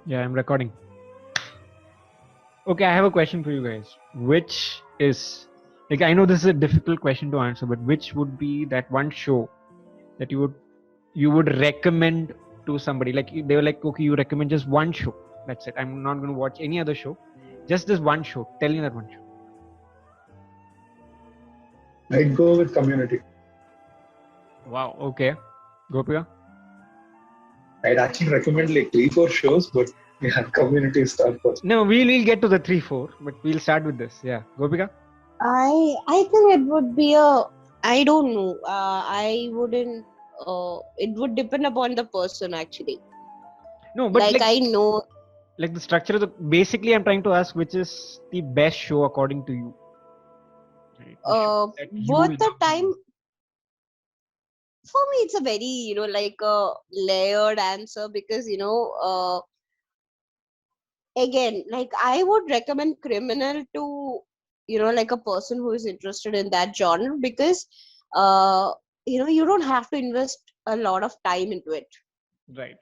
Yeah, I'm recording. Okay, I have a question for you guys. Which is, like, I know this is a difficult question to answer, but which would be that one show that you would recommend to somebody? Like they were like, okay, you recommend just one show. That's it. I'm not going to watch any other show. Just this one show. Tell me that one show. I'd go with Community. Wow. Okay. Gopika. I'd actually recommend like 3-4 shows, but yeah, Community is top first. No, we'll get to the 3-4, but we'll start with this. Yeah, Gopika. I think it would be a, I don't know. I wouldn't. It would depend upon the person actually. No, but Like I know. like the structure of the. Basically, I'm trying to ask which is the best show according to you. Right, the show that you Both the love the time. most. For me, it's a very like a layered answer because again, like I would recommend Criminal to like a person who is interested in that genre because uh you don't have to invest a lot of time into it. Right.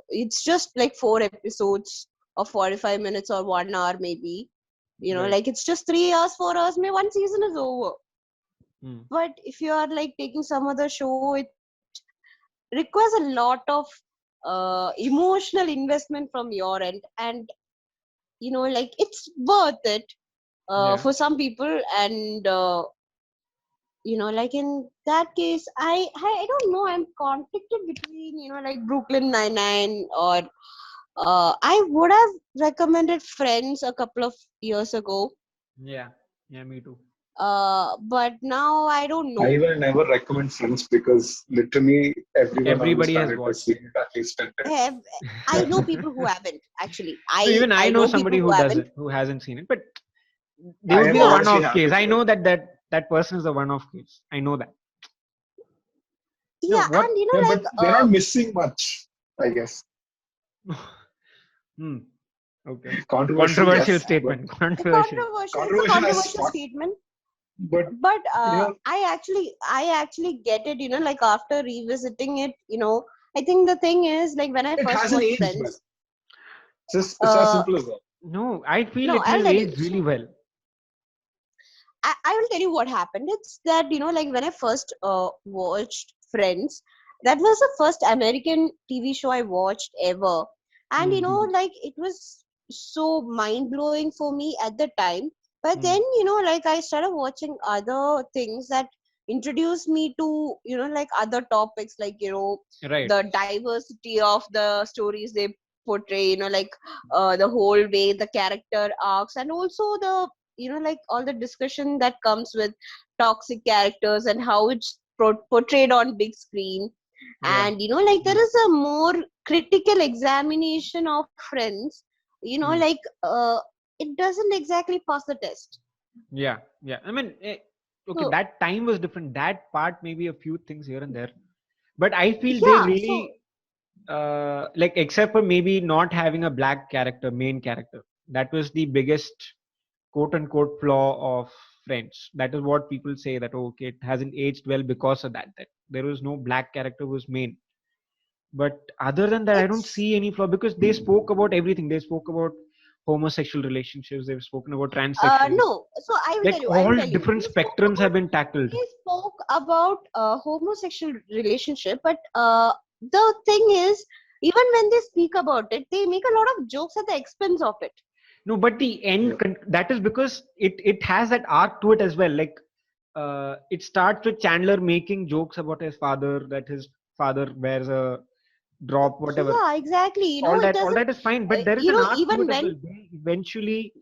It's just like 4 episodes of 45 minutes or 1 hour maybe. Right. Like it's just 3 hours, 4 hours, maybe one season is over. Hmm. But if you are like taking some other show, it requires a lot of emotional investment from your end, and like it's worth it Yeah. for some people. And like in that case, I don't know, I'm conflicted between like Brooklyn Nine-Nine or I would have recommended Friends a couple of years ago, Yeah. Yeah. Me too. but now I don't know. I will never recommend Friends because literally everyone on this Everybody has planet has watched seen it. it at least 10 times. Have, I know people who haven't actually. So even I I know know people somebody who who haven't. doesn't, who hasn't seen it, but they I would am be a Yeah. honestly one-off happy case. I for them. know that person is a one-off case. I know that. No, Yeah, what? and Yeah, like but they're not missing much, I guess. Hmm. Okay. Controversial, Controversial yes, but statement. a Controversial. controversial, it's a controversial as controversial fuck. statement. But But you know, I actually get it, like after revisiting it, I think the thing is, like when I it first hasn't watched aged well. Friends, It's as uh simple as that. No, I feel no, it I'll has tell you. aged really well. I will tell you what happened. It's that, like when I first watched Friends, that was the first American TV show I watched ever. And, Hmm. like it was so mind blowing for me at the time. But Hmm. then, like I started watching other things that introduced me to, like other topics, like, Right. the diversity of the stories they portray, like the whole way the character arcs, and also the like all the discussion that comes with toxic characters and how it's portrayed on big screen. Yeah. And like there is a more critical examination of Friends, Hmm. like it doesn't exactly pass the test. Yeah. Yeah. I mean, okay, So that time was different. That part, maybe a few things here and there, but I feel they yeah, so really, like, except for maybe not having a black character, main character, that was the biggest quote unquote flaw of Friends. That is what people say, that oh, okay, it hasn't aged well because of that there was no black character was main. But other than that, I don't it's see any flaw because they spoke about everything. They spoke about homosexual relationships. They've spoken about transsexuals. no, so Like I all will tell you, different spectrums have been tackled. they spoke about homosexual relationship, but the thing is, even when they speak about it, they make a lot of jokes at the expense of it. No, but the Yeah. that is because it has that arc to it as well. Like it starts with Chandler making jokes about his father, that his father wears a drop, whatever. Yeah, exactly. It All doesn't. that is fine, but there is an arc to Even it as when well. They eventually,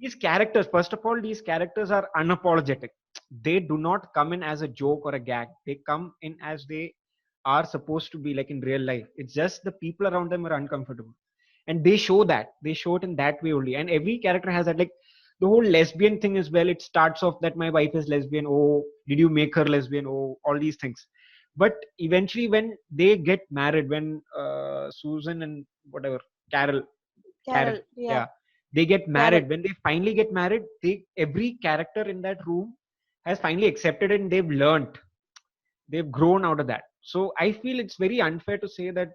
these characters, first of all, these characters are unapologetic. They do not come in as a joke or a gag. They come in as they are supposed to be, like in real life. It's just the people around them are uncomfortable, and they show that. They show it in that way only. And every character has that. Like the whole lesbian thing as well. It starts off that my wife is lesbian. Oh, did you make her lesbian? Oh, all these things. But eventually, when they get married, when Susan and whatever Carol, Karen, Carol, yeah, yeah, they get Karen. married. When they finally get married, they every character in that room has finally accepted it, and they've learned, they've grown out of that. So I feel it's very unfair to say that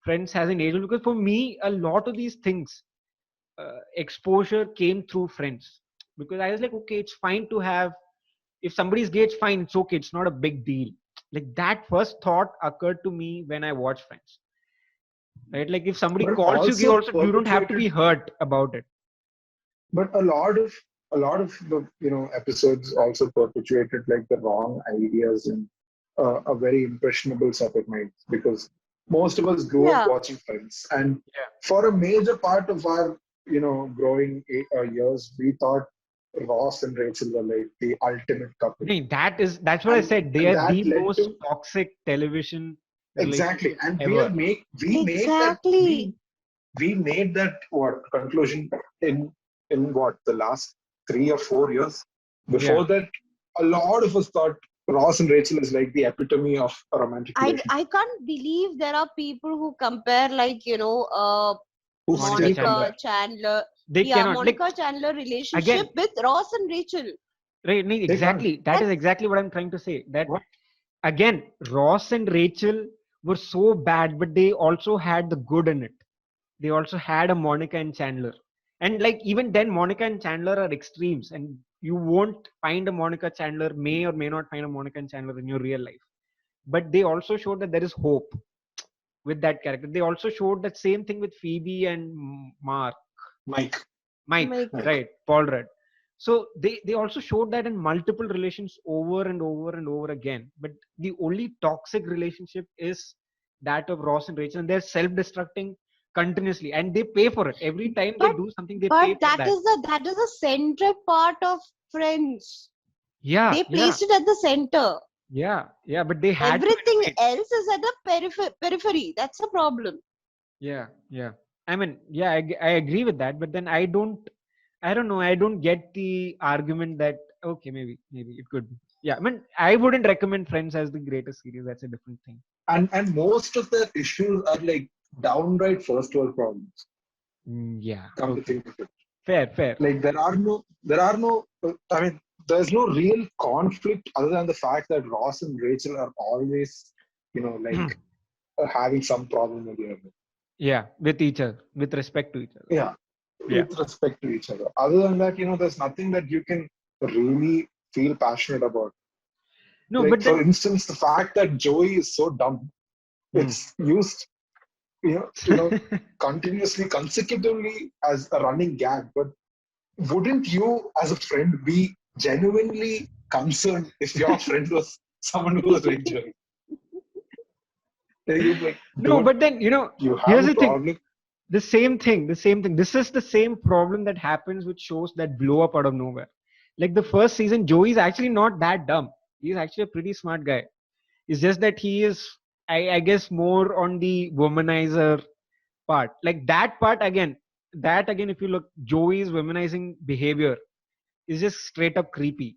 Friends hasn't aged well, because for me, a lot of these things, exposure came through Friends, because I was like, okay, it's fine to have. If somebody's gay, it's fine. It's okay. It's not a big deal. Like that first thought occurred to me when I watched Friends. Right? Like if somebody But calls you gay, also also you don't have to be perpetuated. hurt about it. But a lot of the episodes also perpetuated like the wrong ideas in a very impressionable set of minds, because most of us grew up Yeah. watching Friends, and Yeah. for a major part of our growing years, we thought Ross and Rachel were like the ultimate couple, Nee, that's what I and said. They and are the that led most to toxic television exactly, relationship and ever. we made that Exactly. we made that what conclusion in what the last 3 or 4 years. Yeah. Before that, a lot of us thought Ross and Rachel is like the epitome of a romantic relationship. I can't believe there are people who compare like Who Monica still compare? Monica Chandler. Chandler, They yeah, cannot, like, Monica Chandler relationship again, with Ross and Rachel. right? Nee, They can't. exactly. That is That's exactly what I'm trying to say. That What? again, Ross and Rachel were so bad, but they also had the good in it. They also had a Monica and Chandler. And like even then, Monica and Chandler are extremes, and you won't find a Monica Chandler, may or may not find a Monica and Chandler in your real life. But they also showed that there is hope with that character. They also showed that same thing with Phoebe and Mark, Mike. Mike, like Mike. right? Paul Rudd. So they also showed that in multiple relations over and over and over again. But the only toxic relationship is that of Ross and Rachel, and they're self-destructing continuously, and they pay for it every time they but do something. They but pay for that. that is the central part of Friends. Yeah, They yeah, placed it at the center. yeah, yeah. But they had to Everything elevate. else is at the periphery. That's the problem. Yeah, yeah. I mean, yeah, I agree with that. But then I don't know. I don't get the argument that okay, maybe it could be. Yeah, I mean, I wouldn't recommend Friends as the greatest series. That's a different thing. And most of their issues are like downright first world problems. Yeah. Come to Okay. think of it, Fair. like I mean, there's no real conflict other than the fact that Ross and Rachel are always, like having some problem with the other. Yeah, with each other, with respect to each other. Yeah, Yeah. with respect to each other. Other than that, there's nothing that you can really feel passionate about. No, Like, but for then. instance, the fact that Joey is so dumb, Hmm. it's used, continuously, consecutively as a running gag. But wouldn't you, as a friend, be genuinely concerned if your friend was someone who was like Joey? You'd be like, No, dude, but then you have here's a the thing. problem. The same thing. This is the same problem that happens with shows that blow up out of nowhere. Like the first season, Joey is actually not that dumb. He's actually a pretty smart guy. It's just that he is, I guess, more on the womanizer part. Like that part again. That again, if you look, Joey's womanizing behavior is just straight up creepy.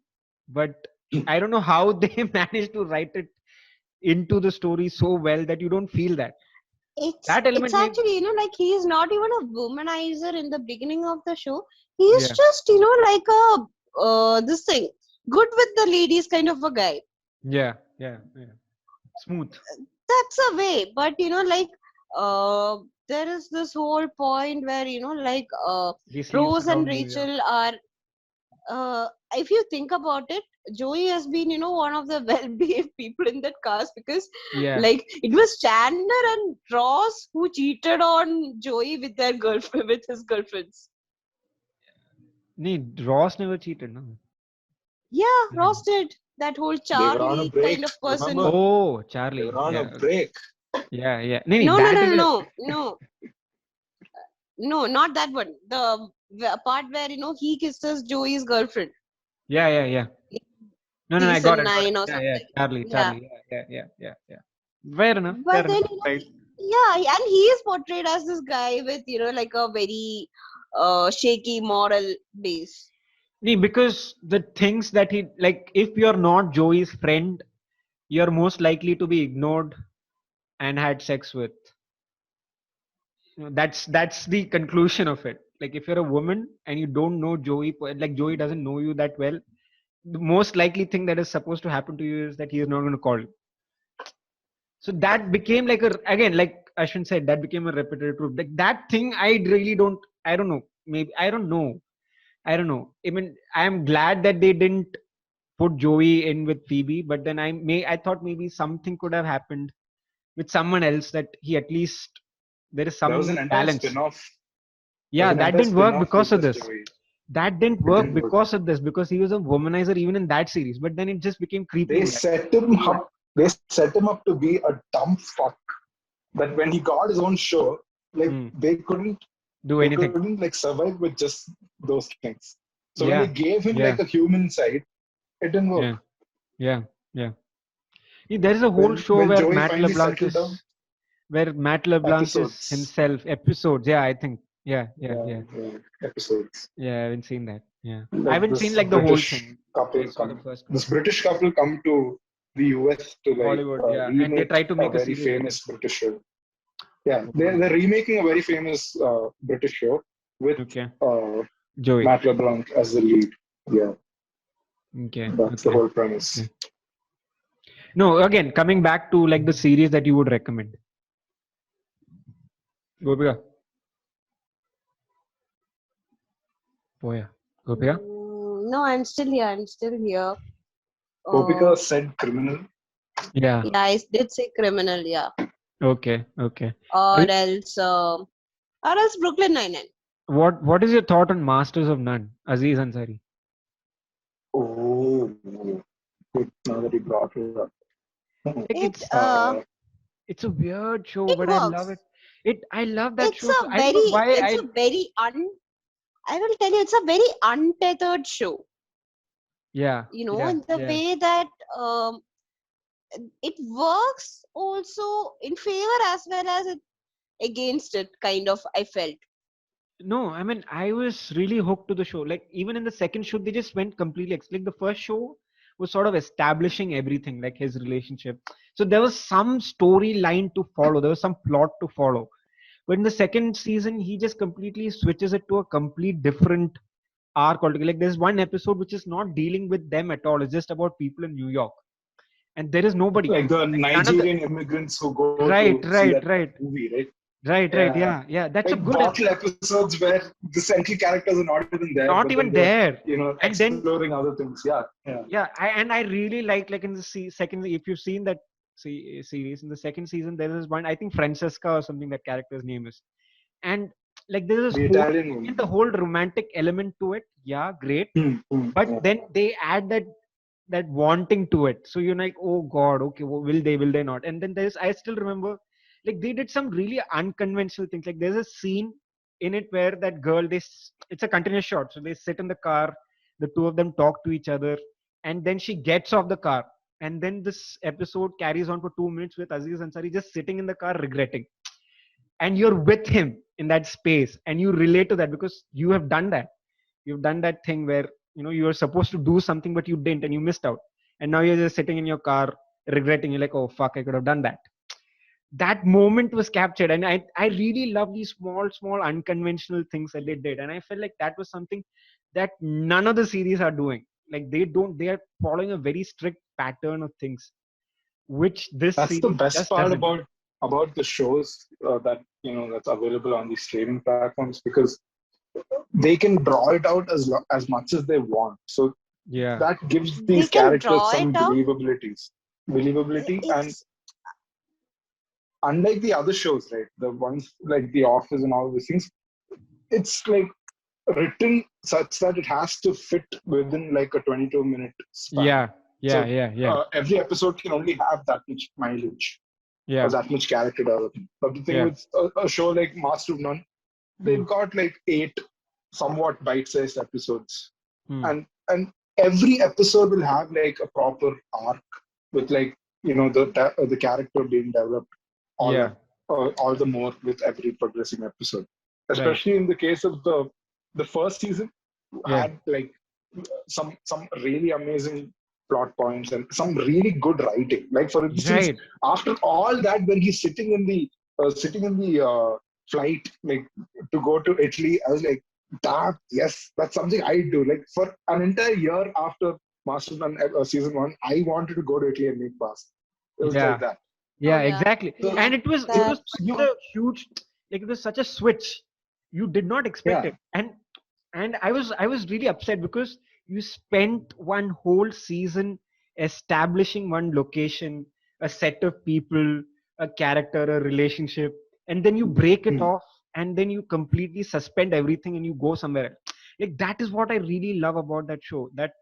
But I don't know how they managed to write it into the story so well that you don't feel that. That It's element makes. actually like he is not even a womanizer in the beginning of the show. He is Yeah, just like a this thing, good with the ladies kind of a guy. yeah. Smooth. That's a way, but like there is this whole point where like He sleeps Rose and around you. Yeah. Rachel are if you think about it, Joey has been one of the well-behaved people in that cast, because Yeah. like it was Chandler and Ross who cheated on Joey with their girlfriend, with his girlfriends. Nee, Ross never cheated, no. Yeah, Mhm. Ross did. That whole They were on a Charlie break. kind of person. Remember? Oh, They Charlie. were on a Yeah. Okay. break. Yeah. Nee, No, no, that no, is no, a. no, not that one. The part where he kisses Joey's girlfriend Yeah. No, I got season it. 9 or Yeah. something. Charlie. Yeah, Yeah. Fair enough. but then Right. yeah, and he is portrayed as this guy with like a very shaky moral base. Nee, because the things that he like, if you're not Joey's friend, you're most likely to be ignored and had sex with. That's the conclusion of it. Like if you're a woman and you don't know Joey, like Joey doesn't know you that well, the most likely thing that is supposed to happen to you is that he is not going to call you. So that became like a, again, like I shouldn't say that became a repetitive trope. Like that thing, I really don't. I don't know. Maybe I don't know. I don't know. I mean, I am glad that they didn't put Joey in with Phoebe, but then I thought maybe something could have happened with someone else, that he at least there is There was an some entire balance. spin-off. There Yeah, was an that entire didn't work spin-off because with of just this. Joey. That didn't It work didn't work. because of this, because he was a womanizer even in that series. But then it just became creepy. They in that. set him up. They set him up to be a dumb fuck. That when he got his own show, like they couldn't Do anything. They couldn't like survive with just those things. So Yeah. when they gave him Yeah. like a human side, it didn't work. Yeah. There is a whole show when where Joey Matt finally LeBlanc settled is, down, where Matt LeBlanc is episodes. himself. Episodes. Yeah, I think. Yeah. Episodes. Yeah, I haven't seen that. Yeah, Like I haven't this seen like the whole British thing. couple I saw the come. first one. This British couple come to the US to like Hollywood, yeah, and they remake try to make a very series. famous British show. Yeah, Okay. they're remaking a very famous British show with Joey. Matt LeBlanc as the lead. Yeah. Okay. That's the whole premise. Okay. No, again, coming back to like the series that you would recommend. Gopika. Gopika? No, I'm still here. Gopika said Criminal. Yeah. Yeah, I did say Criminal. Yeah. Okay. Or else Brooklyn Nine-Nine. What is your thought on Masters of None, Aziz Ansari? Oh, good. Now that you brought it up. It's a weird show, but works. I love it. I love that It's show. a very, I will tell you, it's a very untethered show. Yeah. In the way that it works also in favor as well as it against it, kind of, I felt. No, I mean, I was really hooked to the show. Like, even in the second show, they just went completely. Like, the first show was sort of establishing everything, like his relationship. So there was some storyline to follow, there was some plot to follow. But in the second season, he just completely switches it to a complete different arc altogether. Like, there's one episode which is not dealing with them at all. It's just about people in New York. And there is nobody. Like the Nigerian immigrants who go to see that movie, right? Right. Yeah. That's like a good bottle episodes where the central characters are not even there. Not even there. And exploring other things. Yeah. I really like in the second, if you've seen that series, in the second season, there is one, I think Francesca or something, that character's name is. And like there is the whole romantic element to it. Yeah, great. But then they add that wanting to it. So you're like, oh God, okay, well, will they not? And then I still remember, like they did some really unconventional things. Like there's a scene in it where that girl, it's a continuous shot. So they sit in the car, the two of them talk to each other, and then she gets off the car. And then this episode carries on for 2 minutes with Aziz Ansari just sitting in the car regretting. And you're with him in that space, and you relate to that because you have done that. You've done that thing where you were supposed to do something but you didn't and you missed out. And now you're just sitting in your car regretting. You're like, oh fuck, I could have done that. That moment was captured, and I really love these small unconventional things that they did. And I felt like that was something that none of the series are doing. Like they are following a very strict pattern of things, which this that's series the best just part doesn't. about the shows that that's available on these streaming platforms, because they can draw it out as much as they want. So that gives these characters some believability. And unlike the other shows, right, the ones like The Office and all these things, it's like written such that it has to fit within like a 22-minute span. Yeah. Every episode can only have that much mileage. Or that much character development. But the thing with a show like Master of None, they've got like 8 somewhat bite-sized episodes, and every episode will have like a proper arc with like the character being developed all the more with every progressing episode. Especially in the case of the first season, had like some really amazing plot points and some really good writing. Like for instance, after all that, when he's sitting in the flight like to go to Italy, I was like, that's something I do. Like for an entire year after Master of None season 1, I wanted to go to Italy and make pasta. It was like that. Yeah, yeah. exactly. So, And it was That you, such a huge, like it was such a switch. You did not expect yeah, it. And I was really upset because you spent one whole season establishing one location, a set of people, a character, a relationship, and then you break it hmm, off and then you completely suspend everything and you go somewhere else. Like that is what I really love about that show. That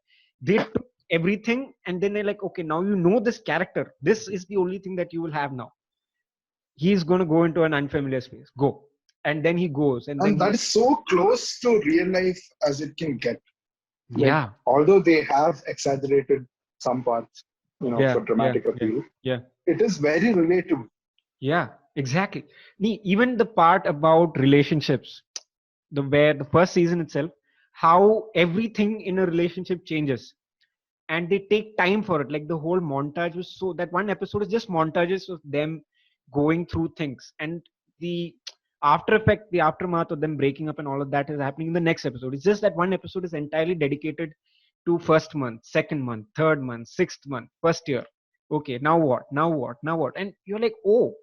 they took everything and then they're like, okay, now you know this character. This is the only thing that you will have now. He's going to go into an unfamiliar space. Go. And then he goes and then and that he, is so close to real life as it can get. Like, yeah, although they have exaggerated some parts, yeah, for yeah, dramatic yeah, appeal, yeah, it is very relatable. yeah, exactly. Even the part about relationships, where the first season itself, how everything in a relationship changes and they take time for it. Like the whole montage was so that one episode is just montages of them going through things and the after effect, the aftermath of them breaking up and all of that is happening in the next episode. It's just that one episode is entirely dedicated to first month, second month, third month, sixth month, first year. Okay, now what? Now what? Now what? And you're like, oh,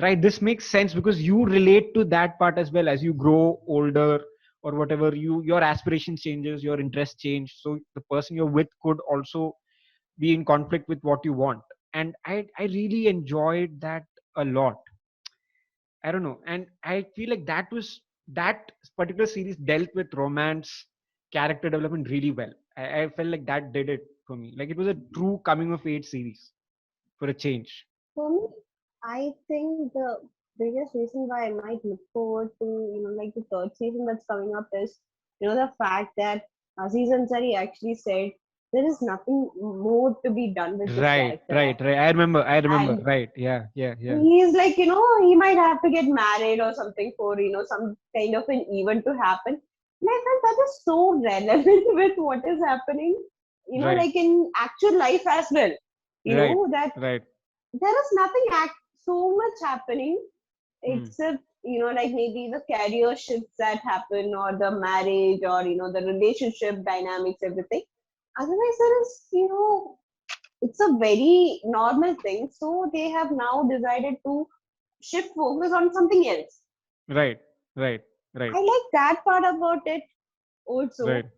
right, this makes sense because you relate to that part as well as you grow older or whatever. Your aspirations changes, your interests change, so the person you're with could also be in conflict with what you want. And I really enjoyed that a lot. I don't know, and I feel like that particular series dealt with romance, character development really well. I felt like that did it for me. Like it was a true coming of age series for a change. for me, I think the biggest reason why I might look forward to, like the third season that's coming up is, the fact that Aziz Ansari actually said there is nothing more to be done with this Right, character right, right. I remember. and Right. Yeah, yeah, yeah. he's like, he might have to get married or something for, some kind of an event to happen. And I felt that is so relevant with what is happening, Right, like in actual life as well. right, That right. there is nothing so much happening Hmm. except, like maybe the career shifts that happen or the marriage or, the relationship dynamics, everything. Otherwise, there is, it's a very normal thing. So they have now decided to shift focus on something else. Right, right, right, I like that part about it right. also.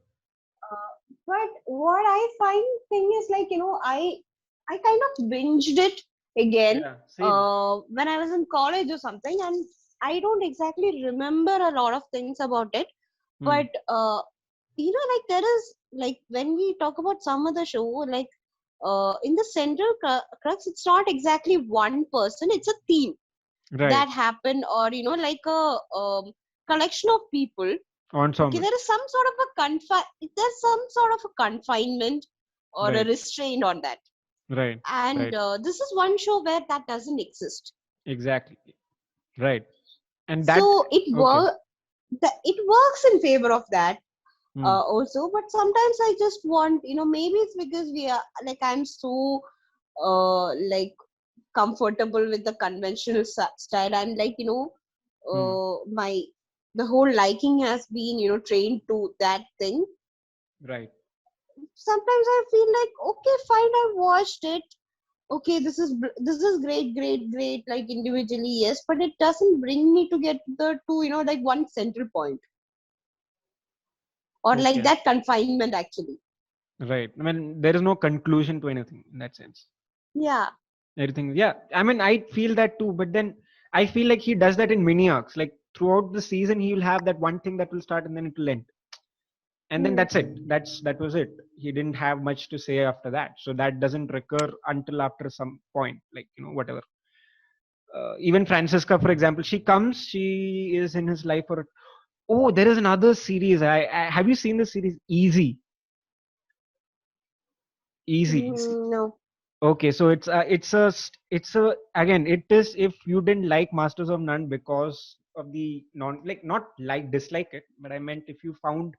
But what I find thing is like, I kind of binged it again Yeah, same. when I was in college or something, and I don't exactly remember a lot of things about it. Hmm. But like there is like when we talk about some other show, like in the central crux, it's not exactly one person; it's a theme Right. that happened, or like a collection of people. Okay, Ensemble. there is some sort of a there's some sort of a confinement or a Right, restraint on that, right, and right. this is one show where that doesn't exist. Exactly. Right. And that, So okay. it works in favor of that Hmm. also. But sometimes I just want, maybe it's because we are like I'm so like comfortable with the conventional style. I'm like, Hmm. my the whole liking has been, trained to that thing. Right. Sometimes I feel like, okay, fine, I watched it. Okay, this is great, great, great. Like individually, yes, but it doesn't bring me to get the to like one central point or like Okay. that confinement actually. Right. I mean, there is no conclusion to anything in that sense. Yeah. Everything. Yeah. I mean, I feel that too. But then I feel like he does that in mini arcs. Like throughout the season, he will have that one thing that will start and then it will end. And then Hmm. that's it. That was it. He didn't have much to say after that. So that doesn't recur until after some point. Like, whatever. Even Francisca, for example, she is in his life for. Oh, there is another series. I have you seen the series Easy? Easy. No. Okay, so it's a again, it is if you didn't like Masters of None because of the not like dislike it, but I meant if you found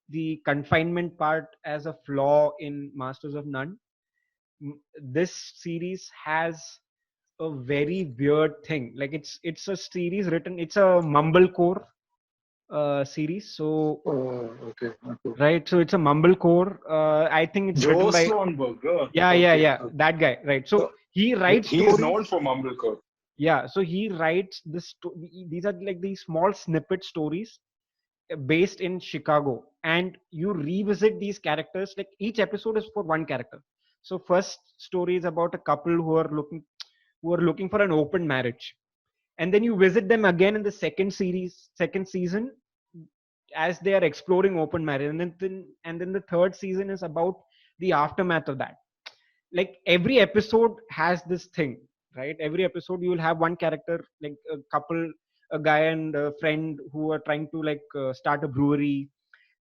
the confinement part as a flaw in Masters of None, this series has a very weird thing. Like it's a series written, it's a mumblecore series. So Oh, okay, okay. right, so it's a mumblecore. I think it's Joe written by Slonberg. Oh, yeah, yeah, okay, yeah, okay. that guy, right? So, So he writes He is stories. known for mumblecore. Yeah, so he writes this. These are like these small snippet stories based in Chicago, and you revisit these characters. Like each episode is for one character. So first story is about a couple who are looking for an open marriage, and then you visit them again in the second season, as they are exploring open marriage, and then the third season is about the aftermath of that. Like every episode has this thing, right? Every episode you will have one character, like a couple, a guy and a friend who are trying to start a brewery,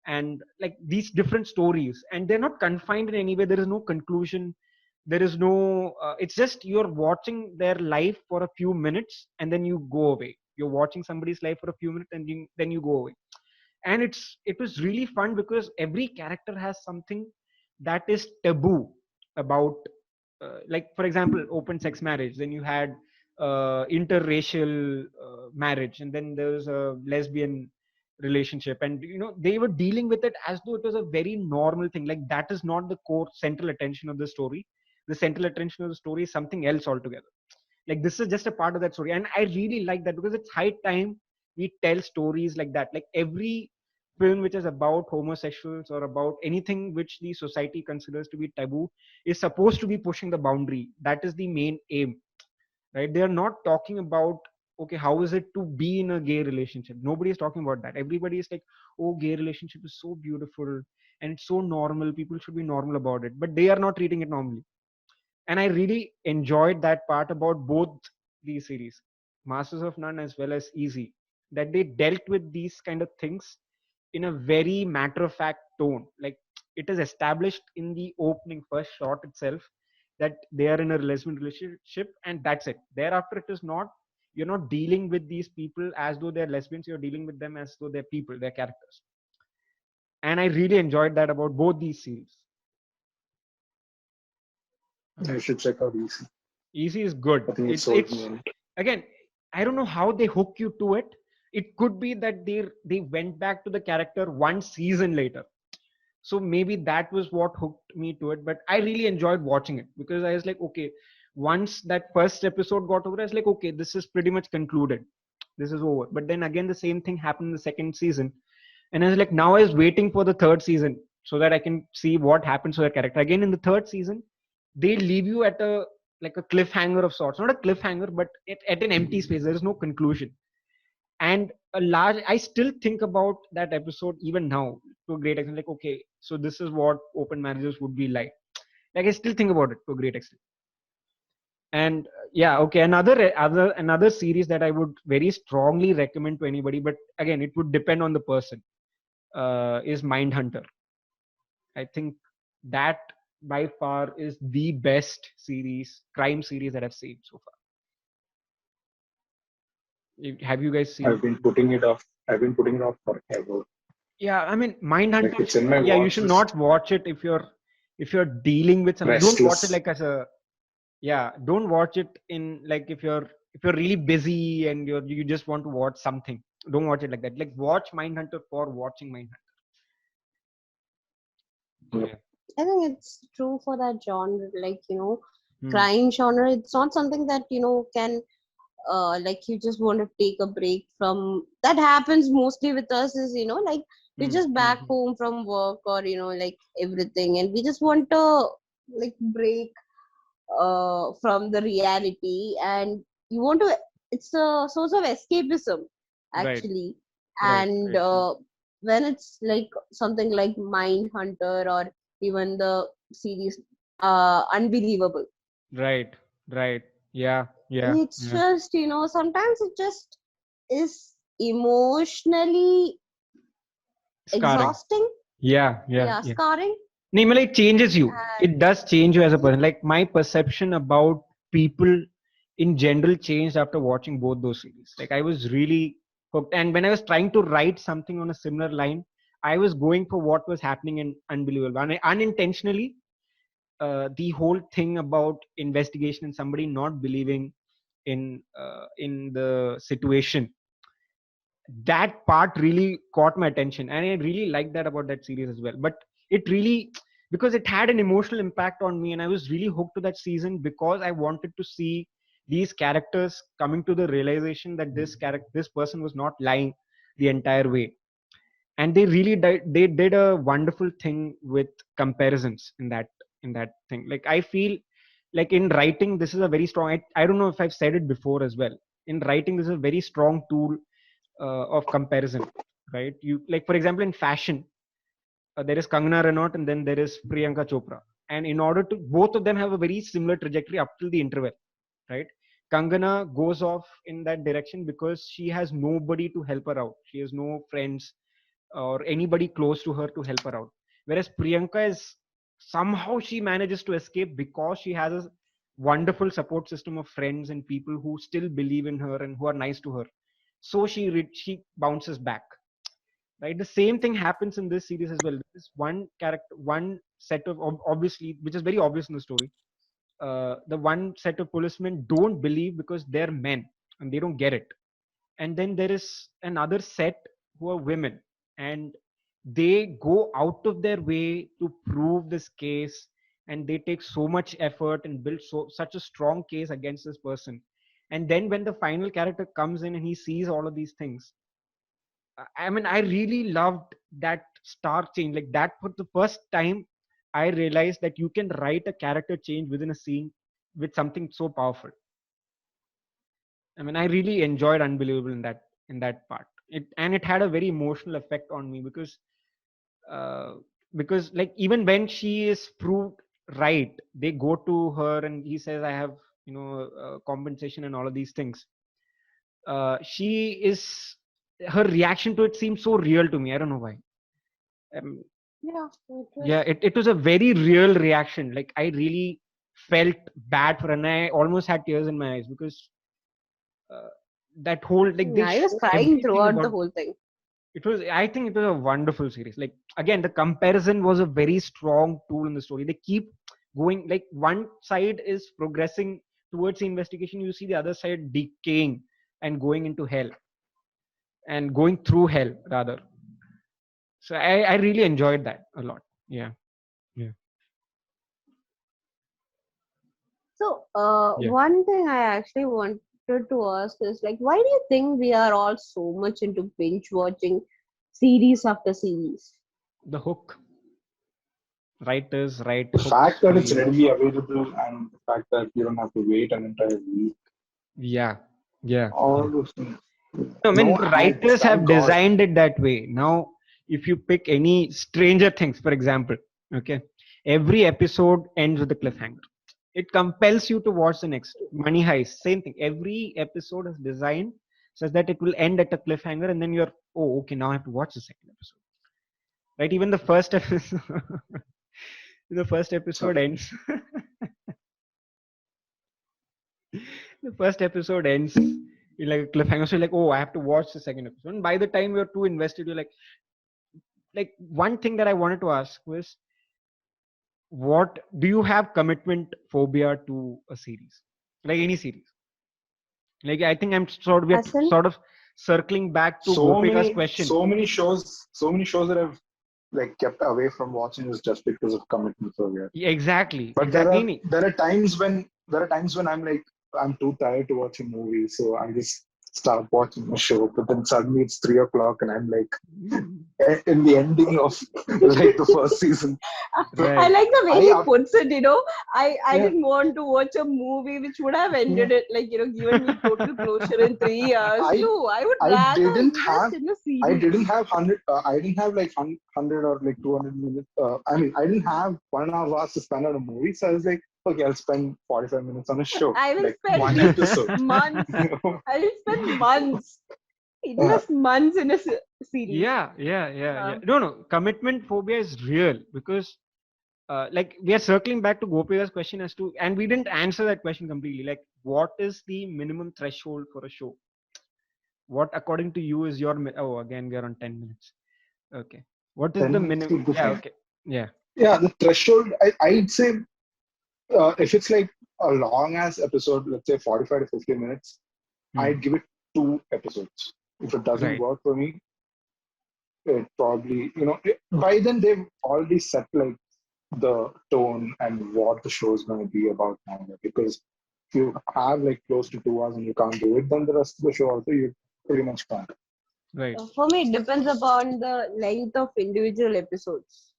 and like these different stories, and they're not confined in any way. There is no conclusion, there is no it's just you're watching their life for a few minutes and then you go away. You're watching somebody's life for a few minutes and then you go away. And it was really fun because every character has something that is taboo about, like for example, open sex marriage. Then you had interracial marriage, and then there was a lesbian relationship, and they were dealing with it as though it was a very normal thing. Like that is not the core central attention of the story. The central attention of the story is something else altogether. Like this is just a part of that story, and I really like that because it's high time we tell stories like that. Like every film which is about homosexuals or about anything which the society considers to be taboo is supposed to be pushing the boundary. That is the main aim, right? They are not talking about, okay, how is it to be in a gay relationship. Nobody is talking about that. Everybody is like, oh, gay relationship is so beautiful and it's so normal, people should be normal about it, but they are not treating it normally. And I really enjoyed that part about both these series, Masters of None as well as Easy, that they dealt with these kind of things in a very matter of fact tone. Like it is established in the opening first shot itself that they are in a lesbian relationship, and that's it. Thereafter, it is not, you're not dealing with these people as though they're lesbians, you're dealing with them as though they're people, they're characters. And I really enjoyed that about both these series. I should check out Easy. Easy is good. I think It's again, I don't know how they hook you to it. It could be that they went back to the character one season later, so maybe that was what hooked me to it. But I really enjoyed watching it because I was like, okay, once that first episode got over, I was like, okay, this is pretty much concluded, this is over. But then again, the same thing happened in the second season, and I was like, now I was waiting for the third season so that I can see what happens to the character. Again, in the third season, they leave you at a like a cliffhanger of sorts. Not a cliffhanger, but at an empty space. There is no conclusion. And I still think about that episode even now to a great extent. Like, okay, so this is what open marriages would be like. Like I still think about it to a great extent. And yeah, okay, another series that I would very strongly recommend to anybody, but again, it would depend on the person, is Mindhunter. I think that by far is the best crime series that I've seen so far. Have you guys seen? I've been putting it off. I've been putting it off forever. Yeah, I mean, Mindhunter. Like it's in my Yeah, you watch should list. not watch it if you're dealing with something. Don't watch it Restless. like as a, yeah. Don't watch it in like if you're really busy and you just want to watch something. Don't watch it like that. Like watch Mindhunter for watching Mindhunter. Yep. I think it's true for that genre, like Hmm. crime genre. It's not something that can like you just want to take a break from. That happens mostly with us is like we're just back home from work or like everything, and we just want to like break from the reality, and you want to. It's a source of escapism Right. actually, Right. and Right. when it's like something like Mindhunter or even the series Unbelievable. Right. Right. Yeah. Yeah. It's Yeah. just sometimes it just is emotionally Scarring. exhausting. Yeah. Yeah. Yeah, Yeah. scarring. Nirmala, it changes you. And It does change you as a person. Like my perception about people in general changed after watching both those series. Like I was really hooked. And when I was trying to write something on a similar line, I was going for what was happening in Unbelievable. And unintentionally, the whole thing about investigation and somebody not believing in the situation, that part really caught my attention, and I really liked that about that series as well. But it really, because it had an emotional impact on me, and I was really hooked to that season because I wanted to see these characters coming to the realization that this person was not lying the entire way. And they really they did a wonderful thing with comparisons in that thing. Like I feel like in writing, this is a very strong, I don't know if I've said it before as well, in writing this is a very strong tool of comparison, right? You, like for example, in fashion, there is Kangana Ranaut and then there is Priyanka Chopra, and in order to, both of them have a very similar trajectory up till the interval, right? Kangana goes off in that direction because she has nobody to help her out. She has no friends or anybody close to her to help her out. Whereas Priyanka is, somehow she manages to escape because she has a wonderful support system of friends and people who still believe in her and who are nice to her. So she bounces back. Right, the same thing happens in this series as well. This one character, one set of obviously, which is very obvious in the story. The one set of policemen don't believe because they're men and they don't get it. And then there is another set who are women, and they go out of their way to prove this case, and they take so much effort and build such a strong case against this person. And then when the final character comes in and he sees all of these things, I mean, I really loved that stark change. Like that, for the first time, I realized that you can write a character change within a scene with something so powerful. I mean, I really enjoyed Unbelievable in that part. It had a very emotional effect on me uh, because like even when she is proved right, they go to her and he says, "I have compensation and all of these things." She is Her reaction to it seems so real to me. I don't know why. Um, Yeah, it was. yeah, it was a very real reaction. Like I really felt bad for her, and I almost had tears in my eyes because uh, that whole, like, they I was showed crying everything throughout the about whole thing. it. Was, I think it was a wonderful series. Like again, the comparison was a very strong tool in the story. They keep going, like one side is progressing towards the investigation, you see the other side decaying and going into hell and going through hell rather. So I really enjoyed that a lot. Yeah. Yeah. So, Yeah. one thing I actually wanted to ask is like, why do you think we are all so much into binge watching series after series? The hook. Writers write The hooks fact that for it's you. readily available and the fact that you don't have to wait an entire week, Yeah. Yeah. all those things. I mean, No the ads, writers have thank God. designed it that way. Now, if you pick any Stranger Things, for example, okay, every episode ends with a cliffhanger. It compels you to watch the next. Money Heist, same thing. Every episode is designed such that it will end at a cliffhanger, and then you're, oh, okay, now I have to watch the second episode. Right? Even the first episode, the first episode So, ends. The first episode ends in like a cliffhanger. So you're like, oh, I have to watch the second episode. And by the time you're too invested, you're like one thing that I wanted to ask was, what do you have commitment phobia to a series, like any series? Like I think I'm As in, sort of circling back to so Gopika's many, question. so many shows that I've like kept away from watching is just because of commitment failure. Yeah, exactly, But exactly. there are times when I'm like I'm too tired to watch a movie, so I just start watching a show. But then suddenly it's 3 o'clock, and I'm like in the ending of like the first season. So I Right. like the way I he up, puts it. I yeah, didn't want to watch a movie which would have ended yeah. it, like given me total closure in 3 hours. I No, I would I rather didn't invest have in a I series. didn't have 100. I didn't have like 100 or like 200 minutes. I mean, I didn't have 1.5 hours to spend on a movie, so I was like, okay, I'll spend 45 minutes on a show, I will like spend one episode. months. I will spend months. Uh, Invest months in a series. Yeah. No, commitment phobia is real because like we are circling back to Gopika's question as to, and we didn't answer that question completely. Like, what is the minimum threshold for a show? What, according to you, is your oh, again we are on 10 minutes. Okay, what is 10 the minutes minimum? to go Yeah, fine. okay, yeah. Yeah, the threshold. I'd say if it's like a long ass episode, let's say 45 to 50 minutes, I'd give it 2 episodes. If it doesn't Right. work for me, it probably by then they've already set like the tone and what the show is going to be about now. Because if you have like close to 2 hours and you can't do it, then the rest of the show also you pretty much can't. Right. For me, it depends upon the length of individual episodes.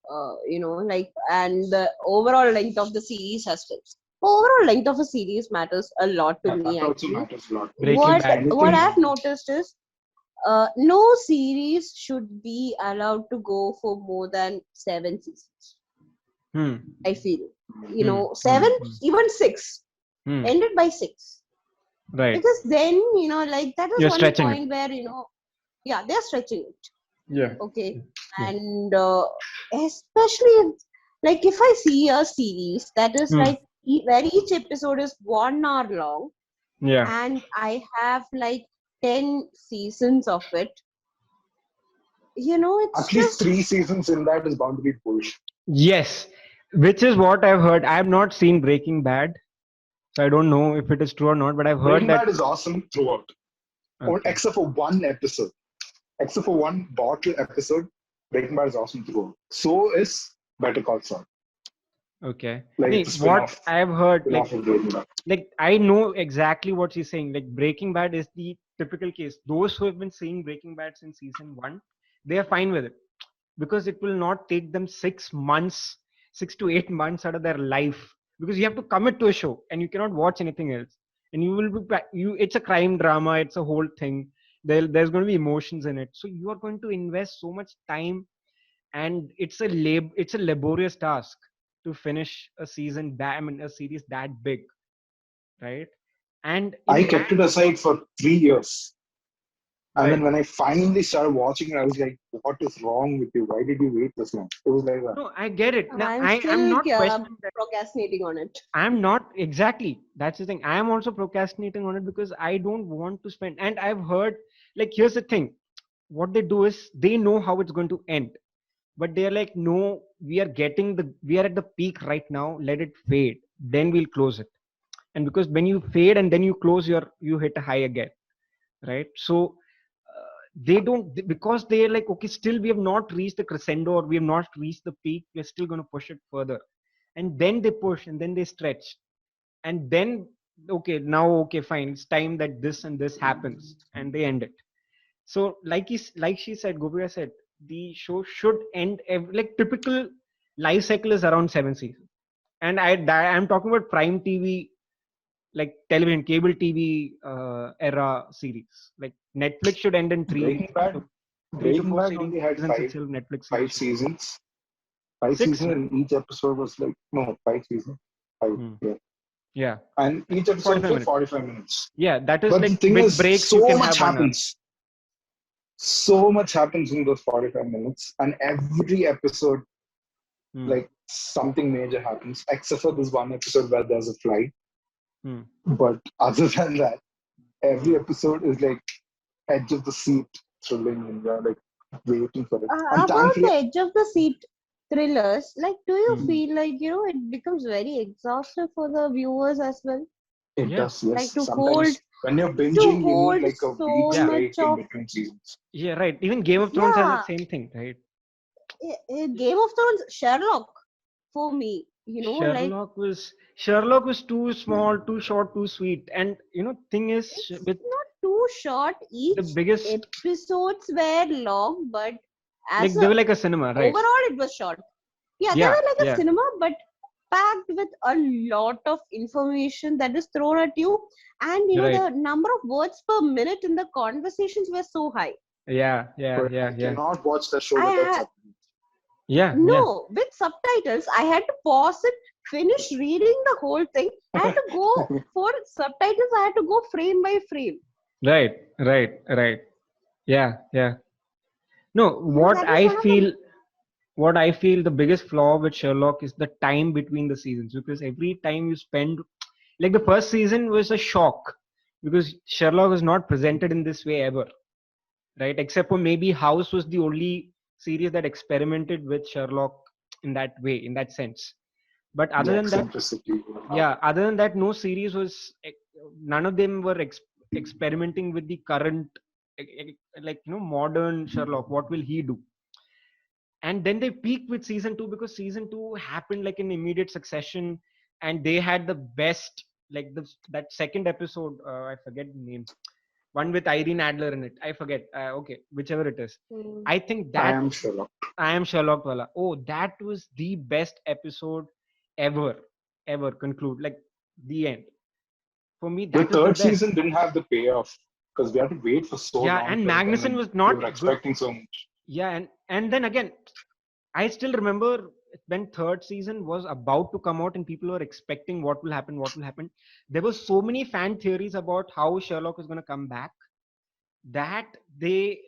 And the overall length of the series as well. Overall length of a series matters a lot to Yeah, me that also actually. matters a lot. Breaking What Bad. what Anything- I've noticed is no series should be allowed to go for more than 7 seasons. Hmm. I feel, Hmm. 7, Hmm. even 6, Hmm. ended by 6, Right. because then that is You're one stretching point where yeah, they're stretching it. Yeah. Okay, Yeah. and especially like if I see a series that is Hmm. like where each episode is 1 hour long, Yeah. and I have like 10 seasons of it, it's At least just 3 seasons in that is bound to be bullshit. Yes. Which is what I've heard. I've not seen Breaking Bad, so I don't know if it is true or not. But I've heard Breaking that. Bad is awesome throughout, Okay. except for one episode. Except for one bottle episode, Breaking Bad is awesome throughout. So is Better Call Saul. Okay. Like Nee, it's a what spin-off, I've heard, spin-off of Breaking Bad. like I know exactly what she's saying. Like Breaking Bad is the typical case. Those who have been seeing Breaking Bad since season 1, they are fine with it because it will not take them 6 months, 6 to 8 months out of their life, because you have to commit to a show and you cannot watch anything else. And you will be it's a crime drama. It's a whole thing. There's going to be emotions in it. So you are going to invest so much time, and it's a laborious task to finish a season a series that big, right? And I in kept that, it aside for 3 years. And right. then when I finally started watching it, I was like, what is wrong with you? Why did you wait this long? It was like that. No, I get it. Now, I'm I'm still not questioning that. procrastinating on it. I'm not exactly. That's the thing. I am also procrastinating on it because I don't want to spend. And I've heard, like, here's the thing. What they do is they know how it's going to end, but they're like, no, we are at the peak right now. Let it fade. Then we'll close it. And because when you fade and then you close, you hit a high again, right? So they don't, because they're like, okay, still we have not reached the crescendo, or we have not reached the peak. We're still going to push it further, and then they push and then they stretch, and then okay, now okay, fine, it's time that this and this happens, and they end it. So like she said, Gopika said, the show should end like typical life cycle is around 7 seasons. And I'm talking about prime TV, like television, cable TV era series. Like Netflix should end in Breaking Bad, 3 to 4 only had seasons five, itself. Netflix five series. seasons. Five 6. seasons, and each episode was like, no, 5 seasons. 5, Hmm. yeah. Yeah, And each episode 45 was like minutes. 45 minutes. Yeah, that is But the like thing with is, breaks you so can much have 1 hour. happens. So much happens in those 45 minutes. And every episode, Hmm. like something major happens, except for this one episode where there's a flight. Hmm. But other than that, every episode is like edge of the seat thrilling, and you're like waiting for it. And About thankfully, the edge of the seat thrillers, like, do you Hmm. feel like it becomes very exhaustive for the viewers as well? it Yeah. does, yes. Like to Sometimes when you're to binging, you hold need like a so week's Yeah. break much in of between seasons. Yeah, right. Even Game of Thrones has yeah. the same thing, right? Game of Thrones, Sherlock, for me, like Sherlock was too small, too short, too sweet. And thing is, it's with not too short. the Each biggest, episodes were long, but like as they a were like a cinema, right? overall it was short. Yeah, they Yeah, were like a yeah, cinema, but packed with a lot of information that is thrown at you, and right. the number of words per minute in the conversations were so high. Yeah, yeah, But yeah, I yeah, cannot watch the show I without had subtitles. yeah, yeah. no with subtitles. I had to pause it, finish reading the whole thing. I had to go for subtitles. I had to go frame by frame. Right, right. Yeah, yeah. No, That is one of the what I feel the biggest flaw with Sherlock is the time between the seasons, because every time you spend, like the first season was a shock because Sherlock was not presented in this way ever, right? Except for maybe House was the only series that experimented with Sherlock in that way, in that sense. But The other than that, eccentricity. yeah, other than that, no series was, none of them were experimenting with the current, like modern Sherlock. What will he do? and then they peaked with season 2 because season 2 happened like in immediate succession, and they had the best, like that second episode, I forget the name, one with Irene Adler in it, I forget, okay, whichever it is. Mm. I think I that am Sherlock. I am Sherlock wala. Oh, that was the best episode ever conclude, like the end. For me, The that was the third best. season didn't have the payoff because we had to wait for so Yeah, long. and for it, Magnussen then was we not were good. expecting so much. Yeah, and then again, I still remember when third season was about to come out and people were expecting what will happen. There were so many fan theories about how Sherlock is going to come back that they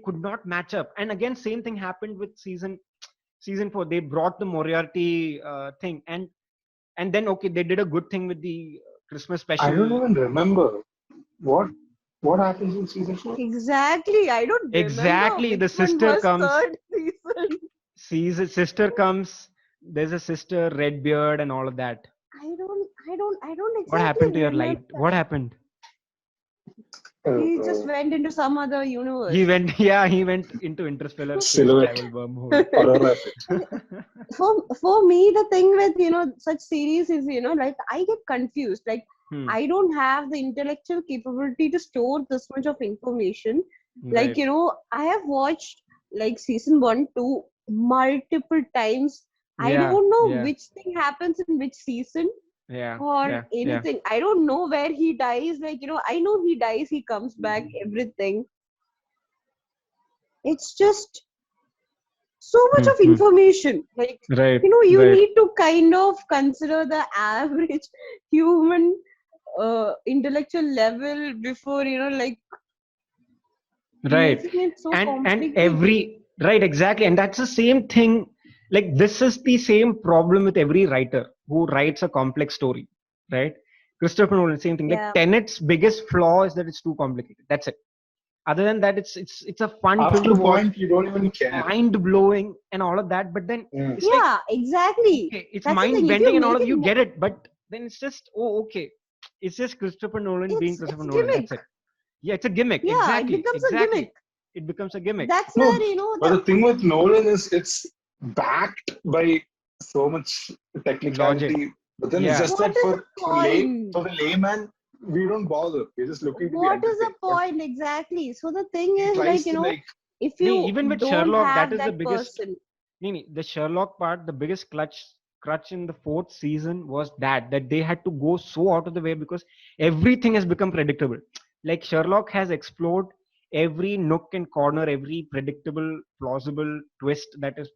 could not match up. And again, same thing happened with season 4. They brought the Moriarty thing, and then okay, they did a good thing with the Christmas special. I don't even remember what happens in season 4. Exactly. I don't remember Exactly, the which one sister was comes. third season. Sees sister comes. There's a sister, Redbeard, and all of that. I don't exactly What happened to your remember light? What happened? He just went into some other universe. He went into interstellar space Silhouette. travel wormhole. Aurora effect. For me, the thing with such series is like I get confused. Like I don't have the intellectual capability to store this much of information. Like Right. I have watched like season 1, 2 multiple times. I Yeah, don't know yeah. which thing happens in which season Yeah, or yeah, yeah. anything. I don't know where he dies. Like I know he dies, he comes back, everything. It's just so much of information. Like Right, you right. need to kind of consider the average human intellectual level before like Right. making it so And complicated. every right, exactly. And that's the same thing. Like this is the same problem with every writer who writes a complex story, right? Christopher Nolan, same thing. Like Yeah. Tenet's biggest flaw is that it's too complicated. That's it. Other than that, it's a fun film After to a watch, point, you don't even care. mind blowing and all of that. But then Yeah. it's like, Yeah, exactly. okay, it's That's the mind thing. If bending you and all make of it you more, get it, but then it's just, oh, okay, it's just Christopher Nolan being it's Christopher Nolan. gimmick. That's it. Yeah, it's a gimmick. Yeah, Exactly, it becomes a exactly. gimmick. It becomes a gimmick. That's No, where but the thing with Nolan is it's backed by so much technicality. Logic. But then Yeah. it's just What that is for the for point? the layman, we don't bother. We're just looking to What be is the entertained. But point exactly? So the thing he is tries like to like if No, you even with don't Sherlock, that have is the that biggest. person, No, the Sherlock part, the biggest crutch in the fourth season was that they had to go so out of the way because everything has become predictable. Like Sherlock has explored every nook and corner, every predictable, plausible twist that is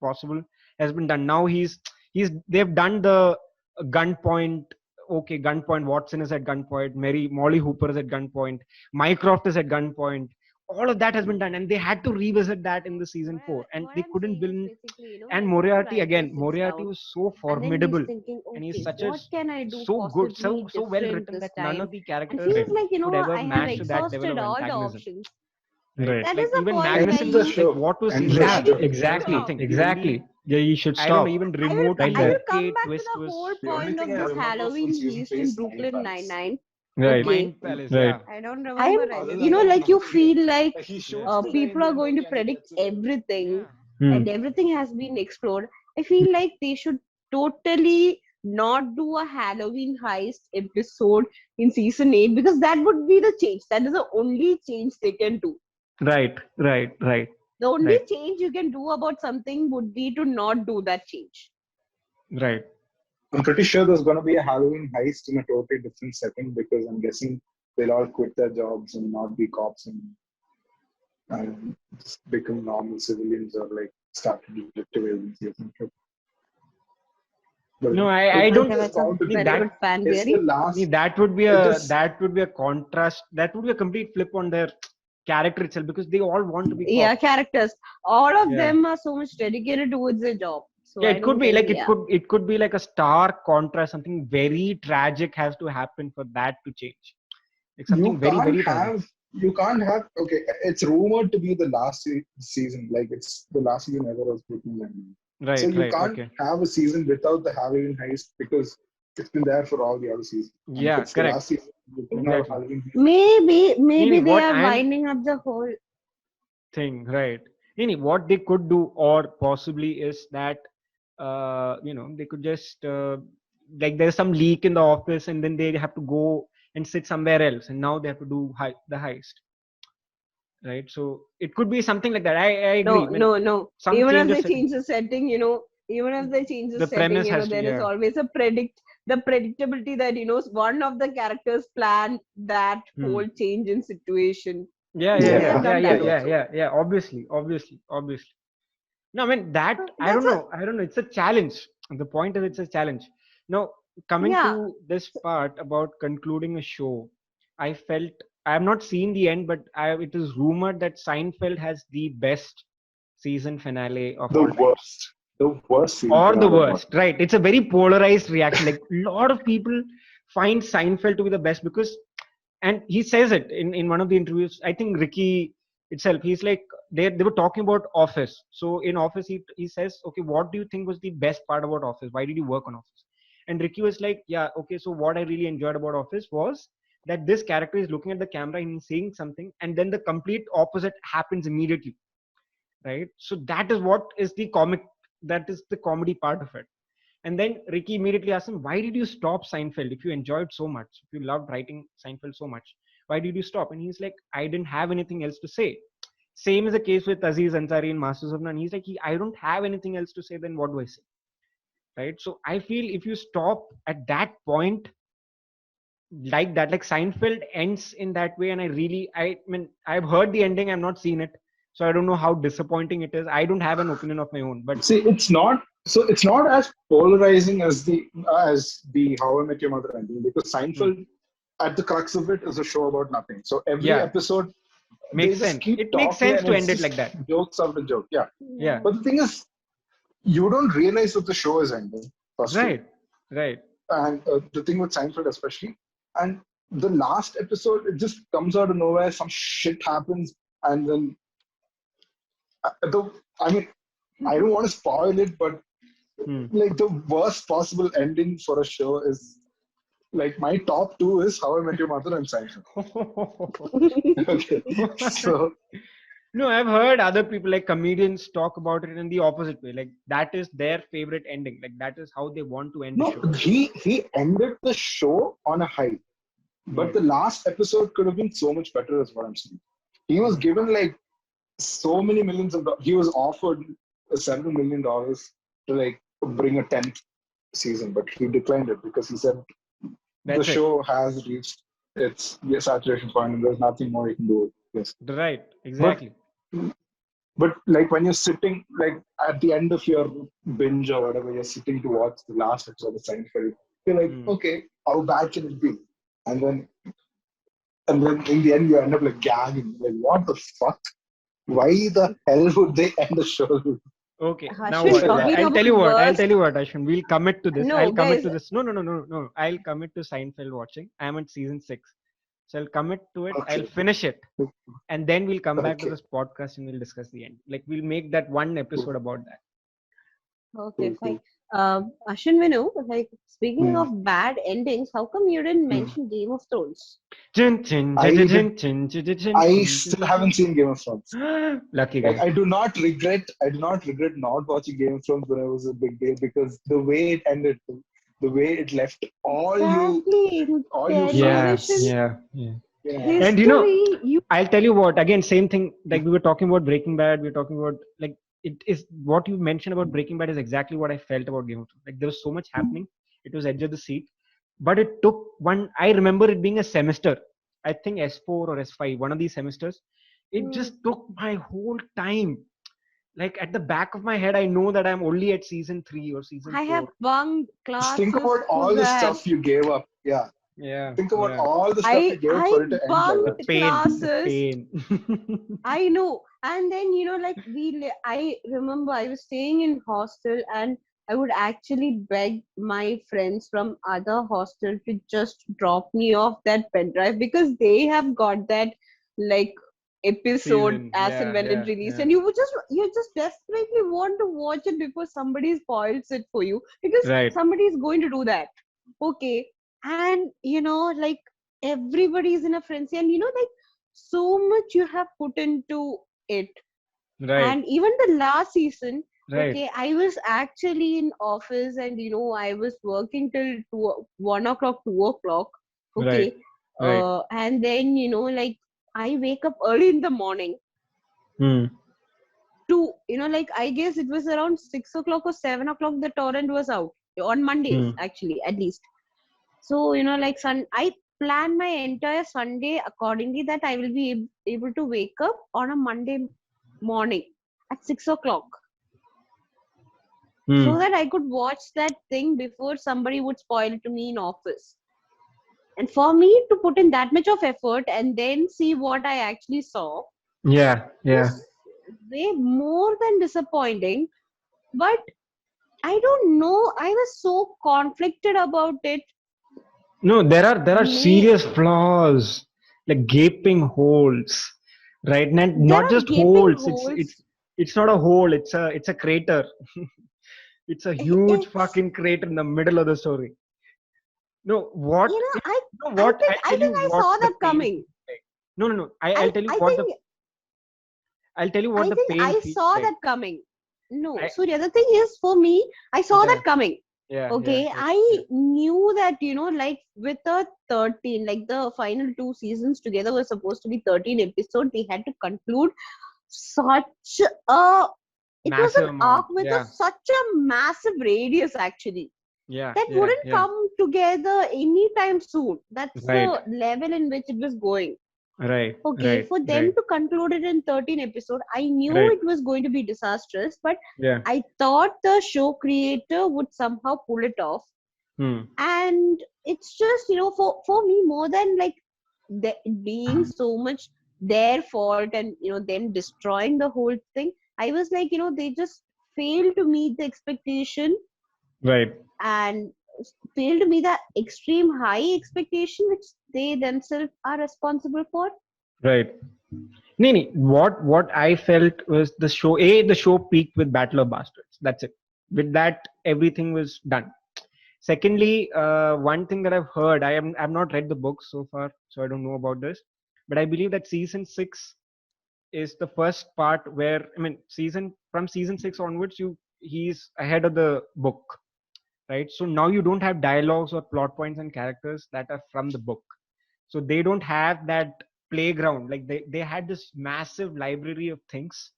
possible has been done. Now they've done the gunpoint. Okay, gunpoint. Watson is at gunpoint. Molly Hooper is at gunpoint. Mycroft is at gunpoint. All of that has been done, and they had to revisit that in the season 4, and what they I'm couldn't saying is build. basically, And like Moriarty writer again. sits Moriarty down was so and then he's formidable, thinking, and he's okay, such what can I do so good, possibly so well different written this that none time? of the And characters feels like could ever I have match to that level exhausted of all the antagonism. options. Right. That Like is the even point where Magnussen end the was you show. like, what was End season the yeah, two? show. you should That's stop. nothing. The Exactly. only, Yeah, you should I don't know, stop. even I will remote Right I there. will come okay back to twist the was whole The only point of thing I this remember from Halloween season heist 3 in is Brooklyn Money Nine-Nine. Right. Okay. Mind Palace. Right. Yeah. I don't I'm remember other anything. than that, Like you nothing. feel like He shoots Yeah. the guy people in are the going to leg and predict that's it. everything Hmm. and everything has been explored. I feel like they should totally not do a Halloween heist episode in season 8 because that would be the change. That is the only change they can do. Right. The only Right. change you can do about something would be to not do that change. Right. I'm pretty sure there's going to be a Halloween heist in a totally different setting because I'm guessing they'll all quit their jobs and not be cops and just become normal civilians or like start a detective agency or something. But No, I don't. That's a See, very that good fan it's the theory. last. See, that would be It a is- contrast. That would be a complete flip on their character itself because they all want to be Yeah, cops. characters. All of Yeah. them are so much dedicated towards their job. So Yeah, I it could don't be think, like yeah. it could be like a stark contrast. Something very tragic has to happen for that to change. Like something You very can't tragic. have. Okay, it's rumored to be the last season. Like it's the last season ever was Brooklyn Nine-Nine. Right. So you Right. can't Okay. have a season without the Halloween heist because it's been there for all the other seasons. And Yeah, if it's the correct. last season, you don't have a Exactly. Halloween heist. Maybe Meaning they what are I'm- winding up the whole. Thing. Right. What they could do, or possibly, is that they could just like there's some leak in the office, and then they have to go and sit somewhere else, and now they have to do the heist, right? So it could be something like that. I agree. No, no, no. Some Even if change of they setting. change the setting, even if they change the The setting, premise has to, there is yeah. always the predictability that, one of the characters plan that whole change in situation. Yeah, They Yeah. have done that also. yeah. Obviously. No, I mean that I That's don't know. It's a challenge. The point is, it's a challenge. Now, coming yeah. to this part about concluding a show, I felt I have not seen the end, but it is rumored that Seinfeld has the best season finale of The all time, worst. The worst scene or the finale of all. worst. Right? It's a very polarized reaction. Like a lot of people find Seinfeld to be the best because, and he says it in one of the interviews. I think Ricky itself, he's like, they were talking about Office. So in Office, he says, okay, what do you think was the best part about Office? Why did you work on Office? And Ricky was like, yeah, okay, so what I really enjoyed about Office was that this character is looking at the camera and he's saying something, and then the complete opposite happens immediately, right? So that is what is the comic, that is the comedy part of it. And then Ricky immediately asked him, why did you stop Seinfeld? If you enjoyed so much, if you loved writing Seinfeld so much, why did you stop? And he's like, I didn't have anything else to say. Same is the case with Aziz Ansari in Masters of None. He's like, I don't have anything else to say, then what do I say? Right? So I feel if you stop at that point, like that, like Seinfeld ends in that way, and I mean, I've heard the ending, I've not seen it. So I don't know how disappointing it is. I don't have an opinion of my own, but See, it's not as polarizing as the How I Met Your Mother ending, because Seinfeld, at the crux of it, is a show about nothing. So every Yeah. episode, makes they just sense. keep It makes talking sense and to it's end it just like that. jokes after joke. Yeah. Yeah. But the thing is, you don't realize that the show is ending. First Right. Right. And the thing with Seinfeld, especially, and the last episode, it just comes out of nowhere. Some shit happens, and then I mean, I don't want to spoil it, but like the worst possible ending for a show is like my top two is How I Met Your Mother and Seinfeld. Okay, so No, I've heard other people, like comedians, talk about it in the opposite way. Like that is their favorite ending. Like that is how they want to end the no, show. he ended the show on a high, but the last episode could have been so much better, is what I'm saying. He was given like so many millions of dollars. He was offered several $million to like bring a 10th season, but he declined it because he said the show has reached its saturation point and there's nothing more you can do. Yes. Right. Exactly. But like when you're sitting, like at the end of your binge or whatever, you're sitting to watch the last episode of Seinfeld, you're like, okay, how bad can it be? And then in the end, you end up like gagging. Like, what the fuck? Why the hell would they end the show? Okay. Now Ashwin, what? talking I'll about tell you what. I'll worst- tell you what, Ashwin. We'll commit to this. No, I'll commit guys. to this. No. I'll commit to Seinfeld watching. I'm at season 6. So I'll commit to it. Okay. I'll finish it. And then we'll come back to Okay. this podcast and we'll discuss the end. Like we'll make that one episode about that. Okay, fine. Ashwin, Vinu, like speaking of bad endings, how come you didn't mention Game of Thrones? I still haven't seen Game of Thrones. Lucky guy. Like, I do not regret not watching Game of Thrones when I was a big deal, because the way it ended, the way it left all you fans. Yeah. Yeah. And I'll tell you what, again, same thing, like we were talking about Breaking Bad, we were talking about, like, it is what you mentioned about Breaking Bad is exactly what I felt about Game of Thrones. Like there was so much happening, it was edge of the seat, but it took I remember it being a semester, I think S4 or S5, one of these semesters. It just took my whole time. Like at the back of my head, I know that I'm only at season 3 or season 4. I have bunked classes. Just think about all the stuff you gave up. Yeah. Think about all the stuff you gave up for it to end like that. Classes. Pain. I know. And then, like I remember I was staying in hostel and I would actually beg my friends from other hostel to just drop me off that pen drive, because they have got that like episode Season. as and when it released, and you just desperately want to watch it before somebody spoils it for you, because somebody is going to do that. Okay. And like everybody's in a frenzy, and like so much you have put into it, Right. And even the last season, Right. okay, I was actually in office, and I was working till 1 o'clock, 2 o'clock. Right. Okay. Right. And then, like, I wake up early in the morning Hmm. to, like, I guess it was around 6 o'clock or 7 o'clock, the torrent was out on Mondays, Hmm. actually, at least. So, like, I plan my entire Sunday accordingly, that I will be able to wake up on a Monday morning at 6 o'clock, so Hmm. that I could watch that thing before somebody would spoil it to me in office. And for me to put in that much of effort and then see what I actually saw Yeah. Yeah. was way more than disappointing. But I don't know, I was so conflicted about it. No, there are May serious flaws, like gaping holes, right? And There not are just gaping holes. It's holes. it's it's not a hole. It's a crater. It's a huge It's fucking crater in the middle of the story. No, what? you know I You know I what? think I'll I tell you think I what saw the that pain coming. feels like. No, no, no. I I think I'll tell you what I the think pain I feels saw like. that coming. No, I Surya, the thing is, for me, I saw Yeah, that coming. yeah, yeah, Okay, yeah, yeah. I knew that, like, with the 13, like, the final two seasons together were supposed to be 13 episodes. They had to conclude such a, it was Massive an arc amount. with Yeah, such a massive radius, actually, yeah, that yeah, wouldn't yeah. come together anytime soon. That's Right, the level in which it was going. right, Okay, right, for them right, to conclude it in 13 episodes, I knew right. it was going to be disastrous, but Yeah. I thought the show creator would somehow pull it off. Hmm. And it's just, for me, more than like being so much their fault, and them destroying the whole thing, I was like, they just failed to meet the expectation, Right, and failed to meet the extreme high expectation which they themselves are responsible for. right. Nee, what I felt was the show peaked with Battle of Bastards. That's it. With that, everything was done. Secondly, one thing that I've heard, I've not read the book so far, so I don't know about this, but I believe that season six is the first part where, I mean, season six onwards, he's ahead of the book, right? So now you don't have dialogues or plot points and characters that are from the book, so they don't have that playground. Like they had this massive library of things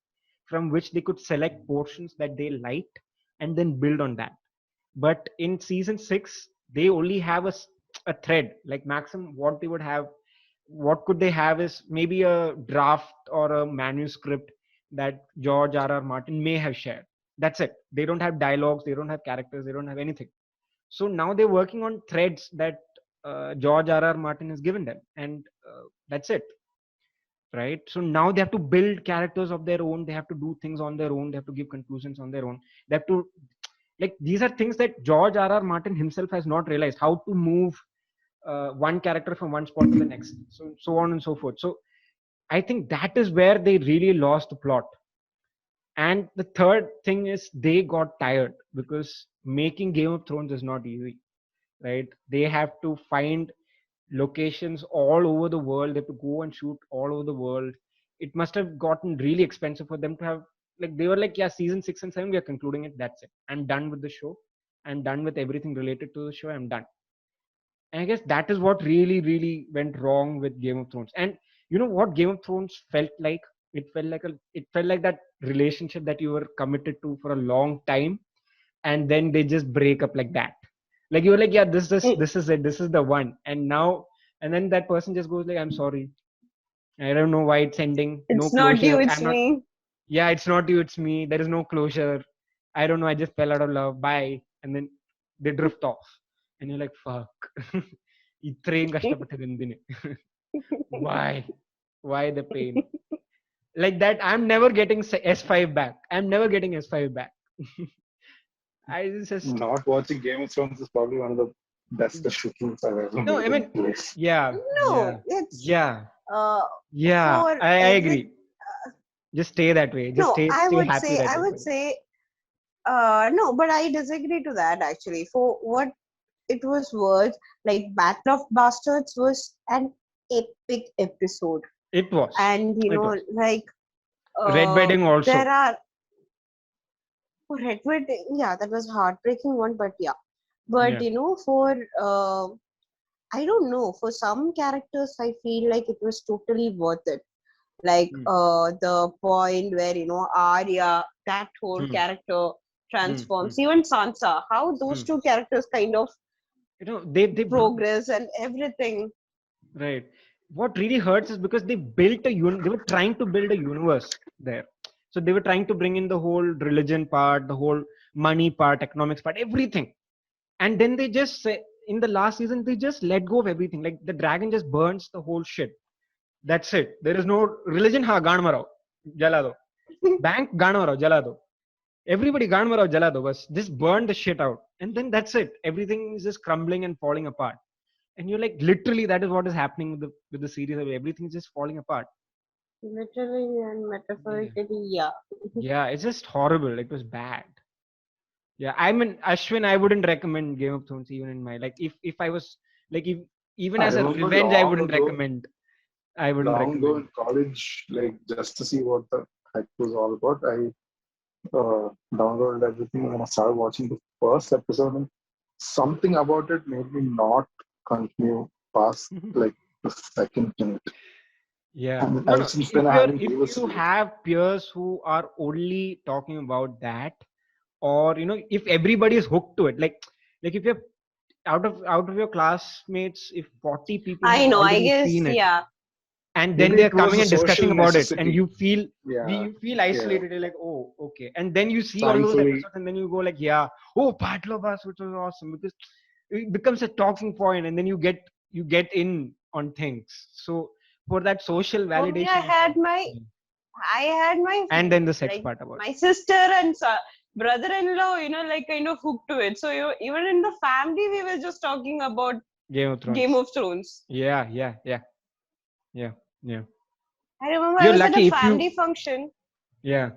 from which they could select portions that they liked and then build on that. But in season 6 they only have a thread, like maximum what they would have, what could they have is maybe a draft or a manuscript that George R.R. Martin may have shared. That's it. They don't have dialogues, they don't have characters, they don't have anything. So now they're working on threads that George R.R. Martin has given them, and that's it, right? So now they have to build characters of their own, they have to do things on their own, they have to give conclusions on their own, they have to, like, these are things that George R.R. Martin himself has not realized how to move one character from one spot to the next, so on and so forth. So I think that is where they really lost the plot. And the third thing is they got tired, because making Game of Thrones is not easy, right? They have to find locations all over the world, they have to go and shoot all over the world. It must have gotten really expensive for them to have, like, they were like, yeah, season 6 and 7 we are concluding it, that's it, I'm done with the show, I'm done with everything related to the show, I'm done. And I guess that is what really, really went wrong with Game of Thrones. And you know what Game of Thrones felt like? It felt like that relationship that you were committed to for a long time, and then they just break up like that. Like you were like, yeah, It, this is it, this is the one. And then that person just goes like, I'm sorry. I don't know why it's ending. No it's not you, closure. it's I'm not, me. yeah, it's not you, it's me. There is no closure. I don't know. I just fell out of love. Bye. And then they drift off. And you're like, fuck. ഇത്രയും കഷ്ടപ്പെട്ടത് എന്തിന്? Why? Why the pain? Like that, I'm never getting S5 back. I'm never getting S5 back. I just, Not watching Game of Thrones is probably one of the best decisions I've ever no, I made in mean, life. yeah, yeah, No, it's yeah, uh yeah. for I every agree. Just stay that way. Just no, stay happy that I way. would say no, but I disagree to that, actually. For what it was worth, like, Battle of Bastards was an epic episode. It was. And It was. like, Red Wedding also. There are Red Wedding. Yeah, that was heartbreaking one, but yeah. But Yeah. for I don't know. For some characters, I feel like it was totally worth it. Like Hmm. the point where Arya, that whole Hmm. character Hmm. Hmm. transforms. Even Sansa, how those Hmm. two characters kind of They progress and everything. right. What really hurts is because they built they were trying to build a universe there. So they were trying to bring in the whole religion part, the whole money part, economics part, everything. And then they just say, in the last season, they just let go of everything. Like the dragon just burns the whole shit. That's it. There is no religion. Ha, gaan marao, jala do. Bank, gaan marao, jala do. Everybody gaan marao, jala do. Bas, just burn the shit out. And then that's it. Everything is just crumbling and falling apart. And you're like, literally, that is what is happening with the series. Everything's just falling apart. Literally and Yeah. metaphorically, yeah. Yeah, it's just horrible. It was bad. Yeah, I mean, Ashwin, I wouldn't recommend Game of Thrones even in my, like, if I was like, if even I as a remember revenge, I wouldn't recommend. I wouldn't long ago recommend. in college, like just to see what the heck was all about, I downloaded everything and I started watching the first episode. And something about it made me not continue past like the second minute. Yeah, And no, ever no. since then, I haven't If you revisited it. have peers who are only talking about that, or if everybody is hooked to it, like if you're out of your classmates, if 40 people have I know. I already guess, seen it, yeah. and then Maybe they're it was coming a and discussing social about it, and necessity. you feel Yeah, you feel yeah. isolated. You're like, oh, okay, and then you see all those Thankfully, episodes, and then you go like, yeah, oh, Patlobas, which was awesome, because it becomes a talking point, and then you get in on things. So for that social For me, validation, it's awesome. Yeah. I had my And then the sex like part about my sister and brother-in-law, like kind of hooked to it. So even in the family, we were just talking about Game of Game Thrones. of Thrones. Yeah, yeah, yeah, yeah, yeah. I remember I You're was at a lucky if family you. function. Yeah.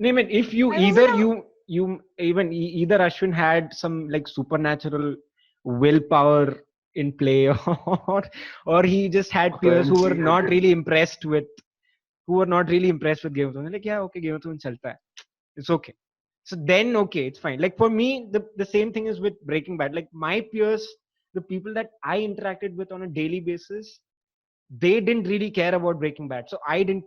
I mean, if you I was in either a you even either Ashwin had some like supernatural willpower in play, or he just had peers who were apparently, I not did. really impressed with Game of Thrones. Like, yeah, okay, Game of Thrones chalta hai. It's okay. So then, okay, it's fine. Like for me, the same thing is with Breaking Bad. Like my peers, the people that I interacted with on a daily basis, they didn't really care about Breaking Bad. So I didn't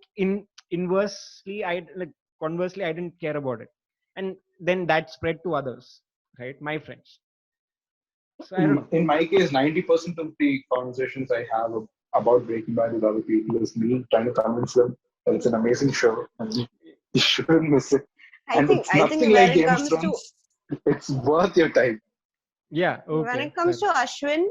inversely, I like conversely, I didn't care about it. And then that spread to others, right? My friends. So I don't know. In my case, 90% of the conversations I have about Breaking Bad with other people is me trying to convince them that it's an amazing show and you shouldn't miss it. And it's I think nothing when like it Game of comes to Thrones. It's worth your time. Yeah, when okay. it comes to Ashwin,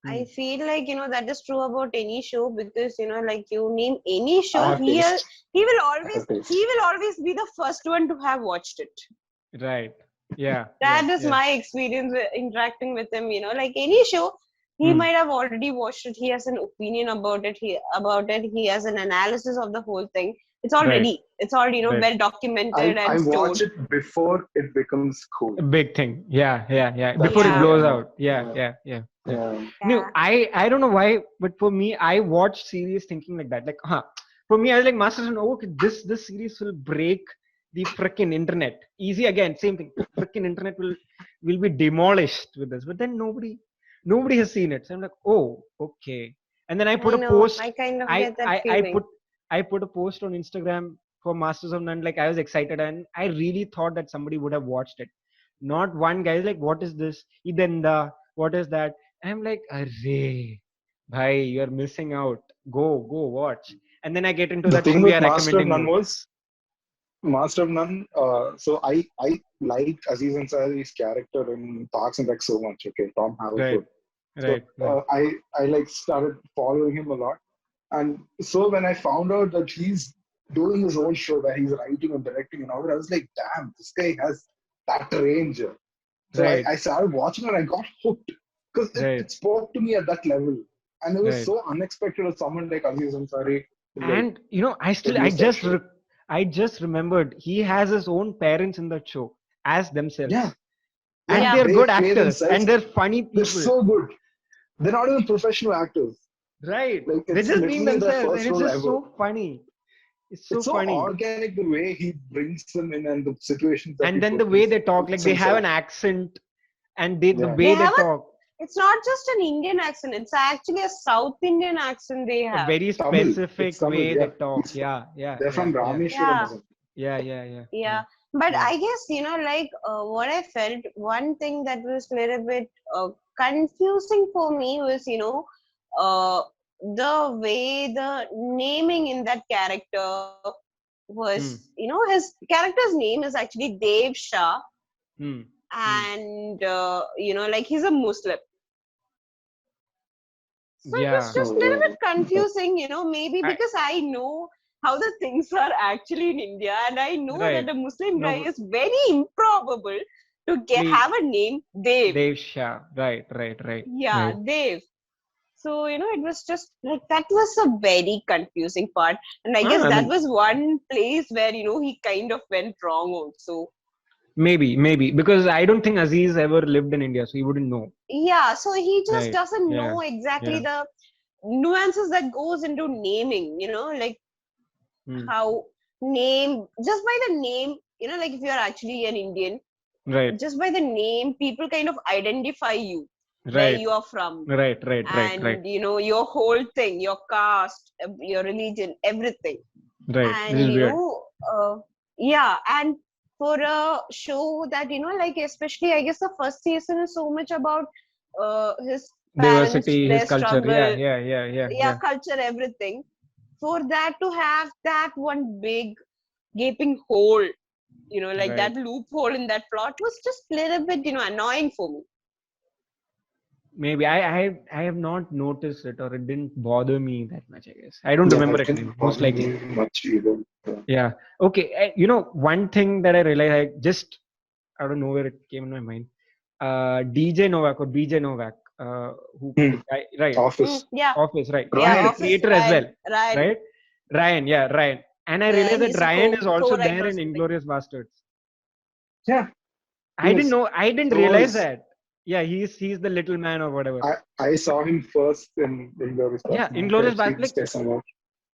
I Hmm. feel like that is true about any show, because like you name any I show, have taste. he will I always have taste. he will always be the first one to have watched it. Right. Yeah, yeah, That is yeah. my experience with interacting with him. Like any show, he Hmm. might have already watched it. He has an opinion about it. He has an analysis of the whole thing. It's all Right, ready. It's all right. well documented I and watch stored. it before it becomes A cool. big thing. Yeah, yeah, yeah. That's Before it why Yeah, blows I'm not. out. Yeah, Yeah, yeah, yeah, yeah. yeah. No, yeah. I don't know why, but for me, I watch series thinking like that. Like, for me, I was like, Masters of okay, this series will break the frickin' internet. Easy again, same thing. Frickin' internet will be demolished with this. But then nobody has seen it. So I'm like, oh, okay. And then I put I a know. post. I kind of I get that I I feeling. put I put a post on Instagram for Masters of None. Like I was excited, and I really thought that somebody would have watched it. Not one guy is like, what is this? Idenda, what is that? I'm like, array, bhai, you're missing out. Go watch. And then I get into The that thing Surya with Master of recommending None mood. was Master of None. So I liked Aziz Ansari's character in Parks and Rec so much. Okay, Tom Right, Haverford. So right. I like started following him a lot. And so when I found out that he's doing his own show where he's writing and directing and all that, I was like, damn, this guy has that range. So Right, I started watching and I got hooked because right, it spoke to me at that level. And it was right. so unexpected of someone like Aziz Ansari to like And I produce that show. I just remembered he has his own parents in that show as Yeah, themselves, and yeah, Yeah. they're they good pay actors and themselves. they're funny They're people. so good. They're not even professional actors. Right. Like They're it's just being literally their themselves, and first it's role just ever. so funny. It's so It's so funny. organic the way he brings them in and the situations that And he then the puts way they talk, like they have himself. an accent, and the Yeah. way They they have talk, it's not just an Indian accent, it's actually a South Indian accent they a have. very Tamil. specific It's Tamil. way they Yeah. talk. Yeah, yeah, They're yeah, from yeah, Rameshwaram Yeah, or something. yeah, yeah, yeah, yeah. But yeah. I guess, like what I felt, one thing that was a little bit confusing for me was, uh, the way the naming in that character was, Hmm. his character's name is actually Dev Shah, Hmm. and, like he's a Muslim. So it was Yeah. just a little bit So, confusing, maybe I, because I know how the things are actually in India, and I know that right. a Muslim No, guy is very improbable to we have a name Dev. Dev Shah. Right, right, right, Yeah, right. Dev. So, it was just like that was a very confusing part. And I guess I that mean, was one place where, he kind of went wrong also. maybe because I don't think Aziz ever lived in India, so he wouldn't know. Yeah, so he just Right. doesn't Yeah. know exactly Yeah. the nuances that goes into naming, like Hmm. how name just by the name, like if you're actually an Indian, Right. just by the name, people kind of identify you, where Right. you are from, Right. Right. Right. Right. and your whole thing, your caste, your religion, everything. Right. Which And is weird. yeah, and for a show that, like especially I guess the first season is so much about his parents, Diversity, his their culture. Yeah. struggle, Yeah. Yeah. Yeah. yeah, Yeah. culture, everything. For that to have that one big gaping hole, like Right. that loophole in that plot was just a little bit, annoying for me. Maybe I have not noticed it, or it didn't bother me that much. I guess I don't yeah, remember it it didn't anymore. Most bother likely. me much either. Yeah. Yeah. Okay. One thing that I realized, I just I don't know where it came in my mind. DJ Novak or BJ Novak, who Hmm. the guy, right? Office. Yeah, Office, right? yeah, He's the Ryan. Office, creator as well, Ryan, Ryan. right? Ryan, yeah, Ryan. And I realized that He's a Ryan is also co-writer there or in something. Inglorious Bastards. Yeah. I didn't Yes. know. I didn't So realize was that. Yeah, he's the little man or whatever. I saw him first in Inglourious Yeah, Basterds. Inglorious I've seen Bastards. this guy somewhere.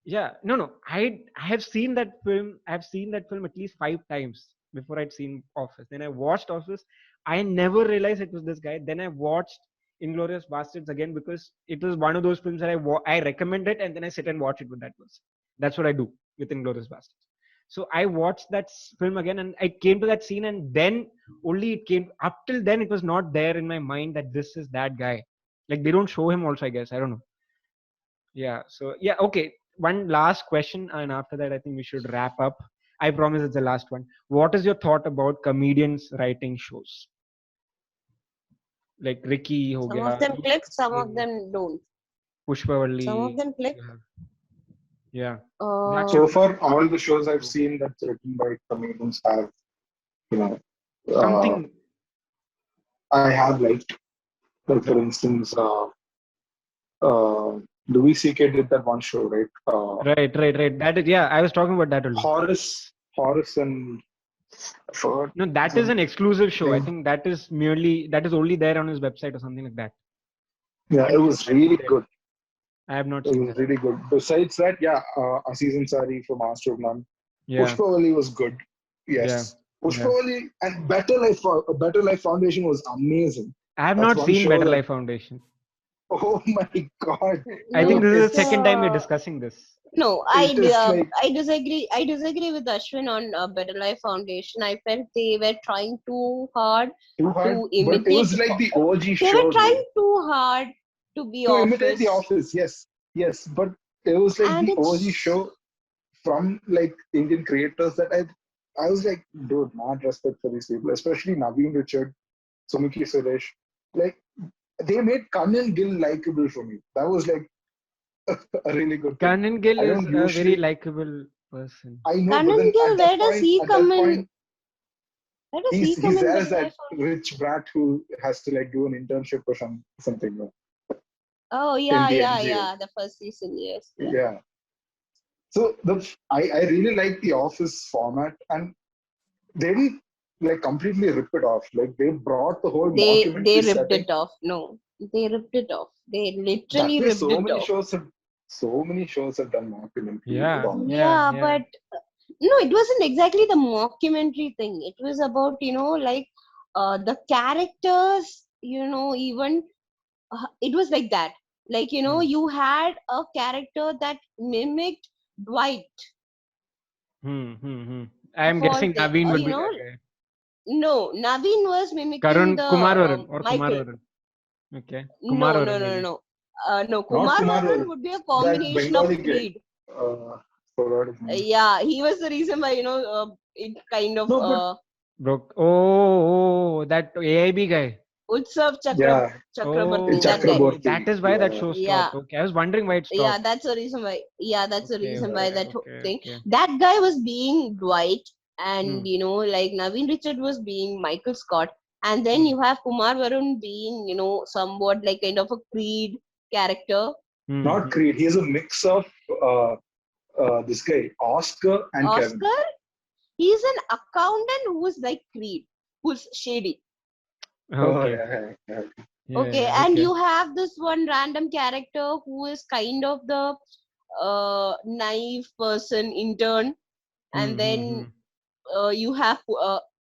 Yeah, no. I have seen that film. I've seen that film at least 5 times before I'd seen Office. Then I watched Office. I never realized it was this guy. Then I watched Inglorious Bastards again because it was one of those films that I recommend it and then I sit and watch it with that person. That's what I do with Inglorious Bastards. So I watched that film again and I came to that scene, and then only it came. Up till then, it was not there in my mind that this is that guy. Like they don't show him also, I guess. I don't know. Yeah. So yeah. Okay. One last question, and after that, I think we should wrap up. I promise it's the last one. What is your thought about comedians writing shows? Like Ricky ho Some of gaya, them click, some of Singh, them don't. Some of Pushpavalli. them click. Yeah. That Uh, So should far, all the shows I've seen that's written by comedians have, you know, something. I have liked. Like for instance, Louis C.K. did that one show, right? Right. That is, yeah. I was talking about that only. Horace, and I forgot No, that his is an exclusive show. I name. think that is only there on his website or something like that. Yeah, it was really good. I have not It seen was that. really good. Besides that, yeah, Aziz Ansari for Master of None. Yeah. Pushpawali was good. Yeah. Yes. Pushpawali and Better Life Foundation was amazing. I have That's not one seen show Better that- Life Foundation. Oh my god. I think no, this is the It's- second time we're discussing this. no, It is like I disagree. I disagree with Ashwin on Better Life Foundation. I felt they were trying too hard too hard, to but it imitate. was like the OG They show. were trying though. too hard to be To imitate The Office. Office, yes. But it was like And the OG it's show from like Indian creators that I was like, dude, mad respect for these people, especially Naveen Richard, Sumiki Suresh. Like, they made Kanan Gill likable for me. That was like a really good thing. Kanan Gill I is don't a usually- very likable person. I know, but Kanan then Gill, at that where does point, he at come that in? point, Where does he he's come in there as Better that Life Foundation? rich brat who has to like do an internship or something. Oh in yeah, the yeah, NGO. yeah. The first season, yes. Yeah. So I really like the Office format, and they didn't like completely rip it off. Like they brought the whole They mockumentary ripped setting. it off. No, they ripped it off. They That literally way, ripped so it many off. shows have so many shows have done mockumentary Yeah. comedy. Yeah, Yeah. but no, it wasn't exactly the mockumentary thing. It was about, like the characters, even it was like that. Like, Hmm. you had a character that mimicked Dwight I'm of all guessing things. Naveen would be that guy. No, Naveen was mimicking Karun the Kumar Varun or Kumar Michael. Varun. Okay. Kumar No, no, Varun no, maybe. no. No, Not Kumar Kumar, Varun would be a that combination of Bengali guy. Creed. Forgot his name. Yeah, he was the reason why, it kind of No, but Broke. Oh, that AIB guy. Utsav yeah, Chakraborty, that guy. Chakraborty. That is why that Yeah, show Yeah, stopped. Okay, I was wondering why it yeah, stopped. that's the reason why. Yeah, that's the Okay, reason why okay, that okay, thing. okay. That guy was being Dwight, Hmm. and like Naveen Richard was being Michael Scott, and then Hmm. you have Kumar Varun being, somewhat like kind of a Creed character. not Creed. He's a mix of uh, this guy, Oscar and Kevin. Oscar, he's an accountant who's like Creed, who's shady. Oh, Okay. yeah. Okay, Yeah. and Okay. you have this one random character who is kind of the naive person intern, and then you have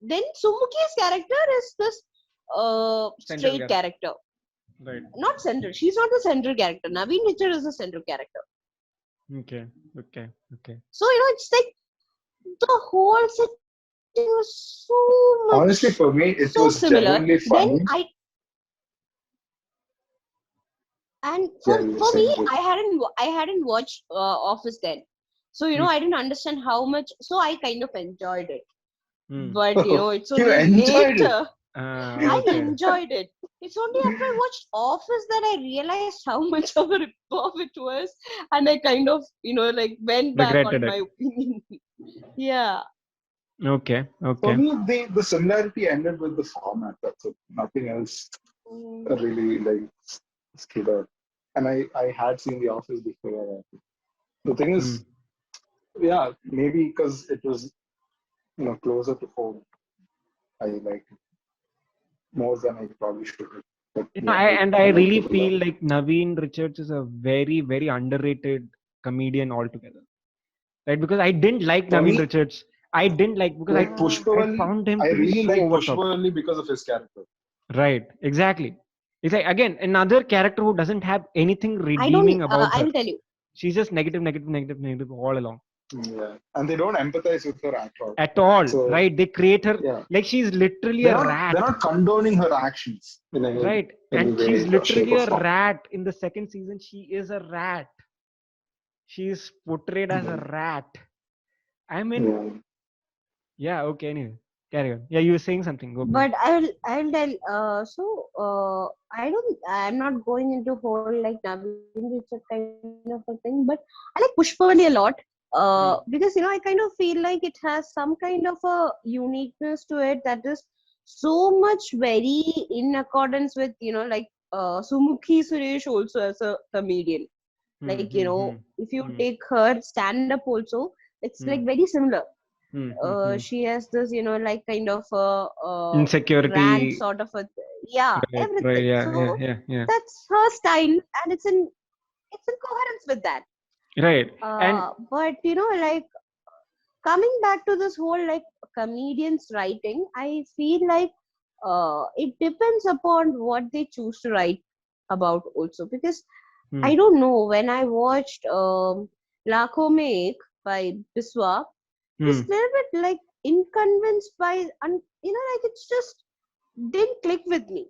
then Sumuki's character is this Central straight character. character, Right. not central. She's not the central character. Naveen Richard is the central character. Okay. Okay. Okay. So it's like the whole setting was so Honestly, much for me, it so was similar. genuinely Then funny. and Yeah, for you were for me, saying this. I hadn't watched Office then, so I didn't understand how much. So I kind of enjoyed it, but it's You only enjoyed it. later I Okay. enjoyed it. It's only after I watched Office that I realized how much of a ripoff it was, and I kind of like went back on Regretted it. my opinion. Yeah. Okay. For Okay. me, the similarity ended with the format. That's it. Nothing else really like stood out. And I had seen The Office before. The thing is, yeah, maybe because it was closer to home, I liked it more than I probably should have. But yeah, I I liked really it a lot. feel like Naveen Richards is a very, very underrated comedian altogether. Right? Because I didn't like For Naveen me, Richards. I didn't like because like Uh, I Pushpavalli, found him I to be really so like over top. Pushpavalli because of his character. Right. Exactly. It's like again another character who doesn't have anything I don't. redeeming about I her. will tell you. She's just negative, negative, negative, negative all along. Yeah, and they don't empathize with her at all. At all, So right? They create her yeah, like she's literally a rat. they're not condoning her actions in Right. any And she's way, or shape, literally or a form. rat in the second season. She is a rat. She is portrayed as a rat. I mean, Yeah. yeah, okay, anyway. Carry on. Yeah, you were saying something. Go please. But I'll tell. I'm not going into whole like Naveen Richard kind of a thing, but I like Pushpavali a lot. Because I kind of feel like it has some kind of a uniqueness to it that is so much very in accordance with like Sumukhi Suresh also as a comedian. Like if you take her stand up also, it's like very similar. She has this like kind of a rant Insecurity. sort of yeah, Right, everything. yeah, So yeah, yeah. that's her style, and it's in coherence with that. Right. And But like coming back to this whole like comedians writing, I feel like it depends upon what they choose to write about also, because I don't know, when I watched Lakho Mein Ek by Biswa, was a little bit like inconvinced by like it's just didn't click with me.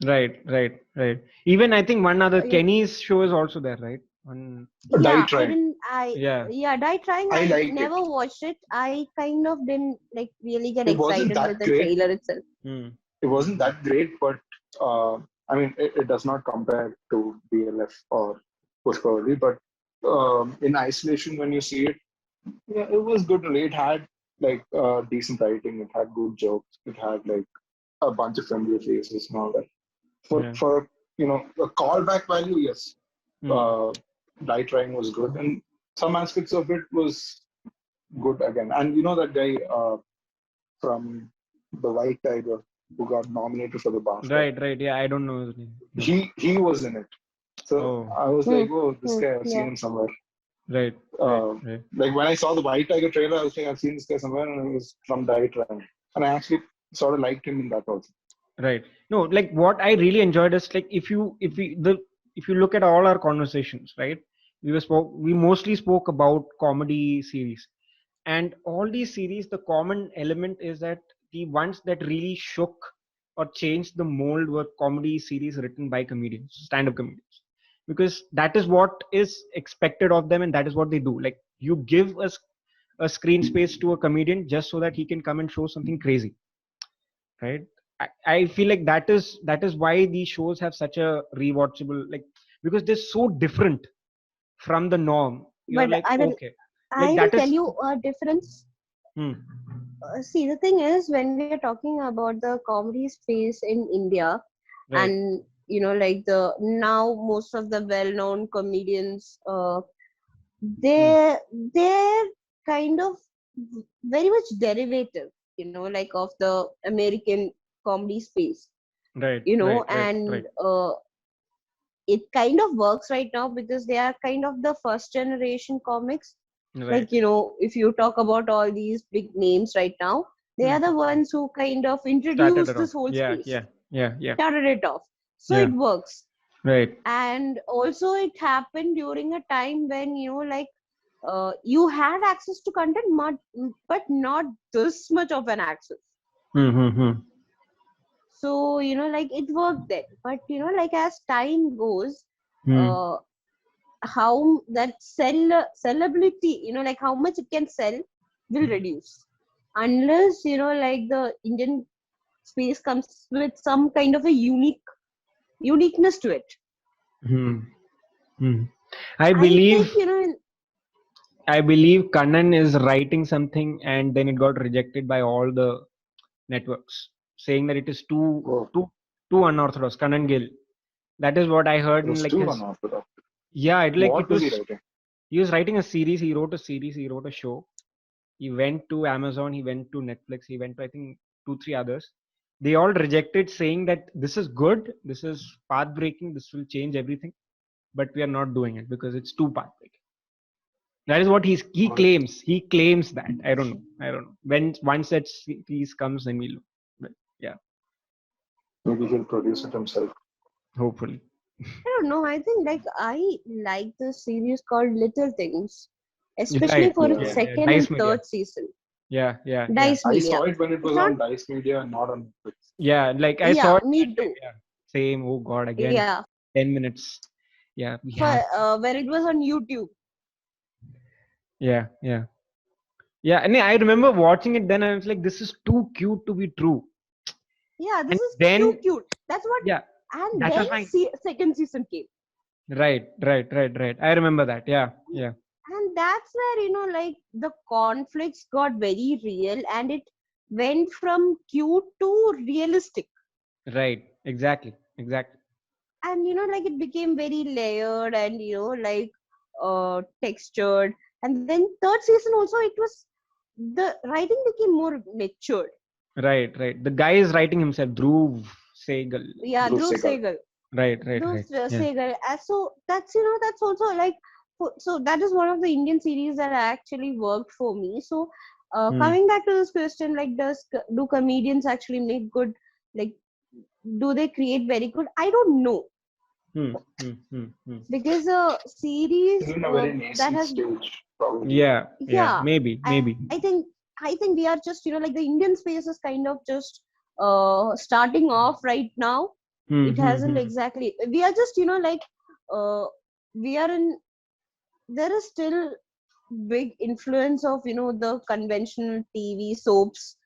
right. Even I think one other You Kenny's show is also there, right? On Die yeah, Trying. Die Trying, I I liked never it. watched it. I kind of didn't like really get It wasn't excited with that the great. trailer itself. It wasn't that great, but I mean, it does not compare to BLF or Pushpavali. But in isolation, when you see it, yeah, it was good. It had like decent writing. It had good jokes. It had like a bunch of familiar faces and all that. For the callback value, yes, Die Trying was good, and some aspects of it was good again. And that guy from the White Tiger who got nominated for the BAFTA. Right. Yeah, I don't know his name. No. He was in it. So Oh, I was like, oh, this guy, I've seen Yeah. him somewhere. right, Uh, right. like when I saw the White Tiger trailer, I was like, I've seen this guy somewhere, and it was from Dietram. And I actually sort of liked him in that also. Right. No, like what I really enjoyed is like if you look at all our conversations, right? We mostly spoke about comedy series, and all these series, the common element is that the ones that really shook or changed the mold were comedy series written by comedians, stand-up comedians, because that is what is expected of them, and that is what they do. Like you give us a screen space to a comedian just so that he can come and show something crazy, right? I feel like that is why these shows have such a rewatchable, like, because they're so different from the norm. You're But like, I will okay, I like will that tell is. you a difference. Hmm, See, the thing is, when we are talking about the comedy space in India, right. and like the now most of the well-known comedians, Hmm, they're kind of very much derivative, like of the American comedy space, right, right, right, right, and it kind of works right now because they are kind of the first generation comics. right. Like, if you talk about all these big names right now, they Hmm. are the ones who kind of Started introduced around. this whole Yeah, space, yeah, yeah, yeah, started it off. So yeah. it works. Right. And also it happened during a time when, like, you had access to content, but not this much of an access. Hmm, hmm, hmm. So, like it worked then. But, like as time goes, Hmm. uh, how that sellability, like how much it can sell will reduce. Unless, like the Indian space comes with some kind of a uniqueness to it. Hmm. Hmm. I I think, believe I believe Kannan is writing something, and then it got rejected by all the networks, saying that it is too Oh, too too unorthodox. Kannan Gill. That is what I heard it in was like too his. unorthodox. Yeah, What was he writing? he was writing a series. He wrote a series. He wrote a show. He went to Amazon. He went to Netflix. He went to, I think, 2 3 others. They all rejected, saying that this is good. This is path breaking. This will change everything. But we are not doing it because it's too path breaking. That is what he What? claims. He claims that. I don't know. I don't know. When once that series comes, then we'll know. But yeah, Maybe he'll produce it himself. hopefully. I don't know. I think like I like the series called Little Things, especially Right. for its Yeah. Yeah. Yeah. second and Dice Media. third season. Yeah. Yeah. Yeah. Dice I Media. saw it when it It's was not. on Dice Media, not on Netflix. Yeah. Like I saw Yeah, it me that time. too. Yeah. Same. Oh God. Again. Yeah, 10 minutes. Yeah. We for have. when it was on YouTube. Yeah. Yeah. Yeah. And I remember watching it. Then I was like, this is too cute to be true. Yeah, this And is too then, cute. That's what. yeah, And that then was my. second season came, Right. Right. Right. Right. I remember that. Yeah. Yeah. and that's where like the conflicts got very real, and it went from cute to realistic, Right. Exactly. Exactly. and like it became very layered and like textured. And then third season also, it was the writing became more matured. Right. Right. The guy is writing himself. Dhruv Segal. Yeah, Dhruv Dhruv Segal. Segal. Right. Right. Dhruv Right. Yeah. Segal. So that's also like, so that is one of the Indian series that actually worked for me. So Hmm. coming back to this question, like, do comedians actually make good, like, do they create very good? I don't know, Hmm. Hmm. Hmm. Hmm. because a series Still in a very that nascent has, stage, probably. Yeah. Yeah. yeah, Maybe. Maybe. I think we are just, like, the Indian space is kind of just starting off right now. Hmm. It Hmm. hasn't Hmm. exactly, we are just, like, uh, we are in, there is still big influence of the conventional TV soaps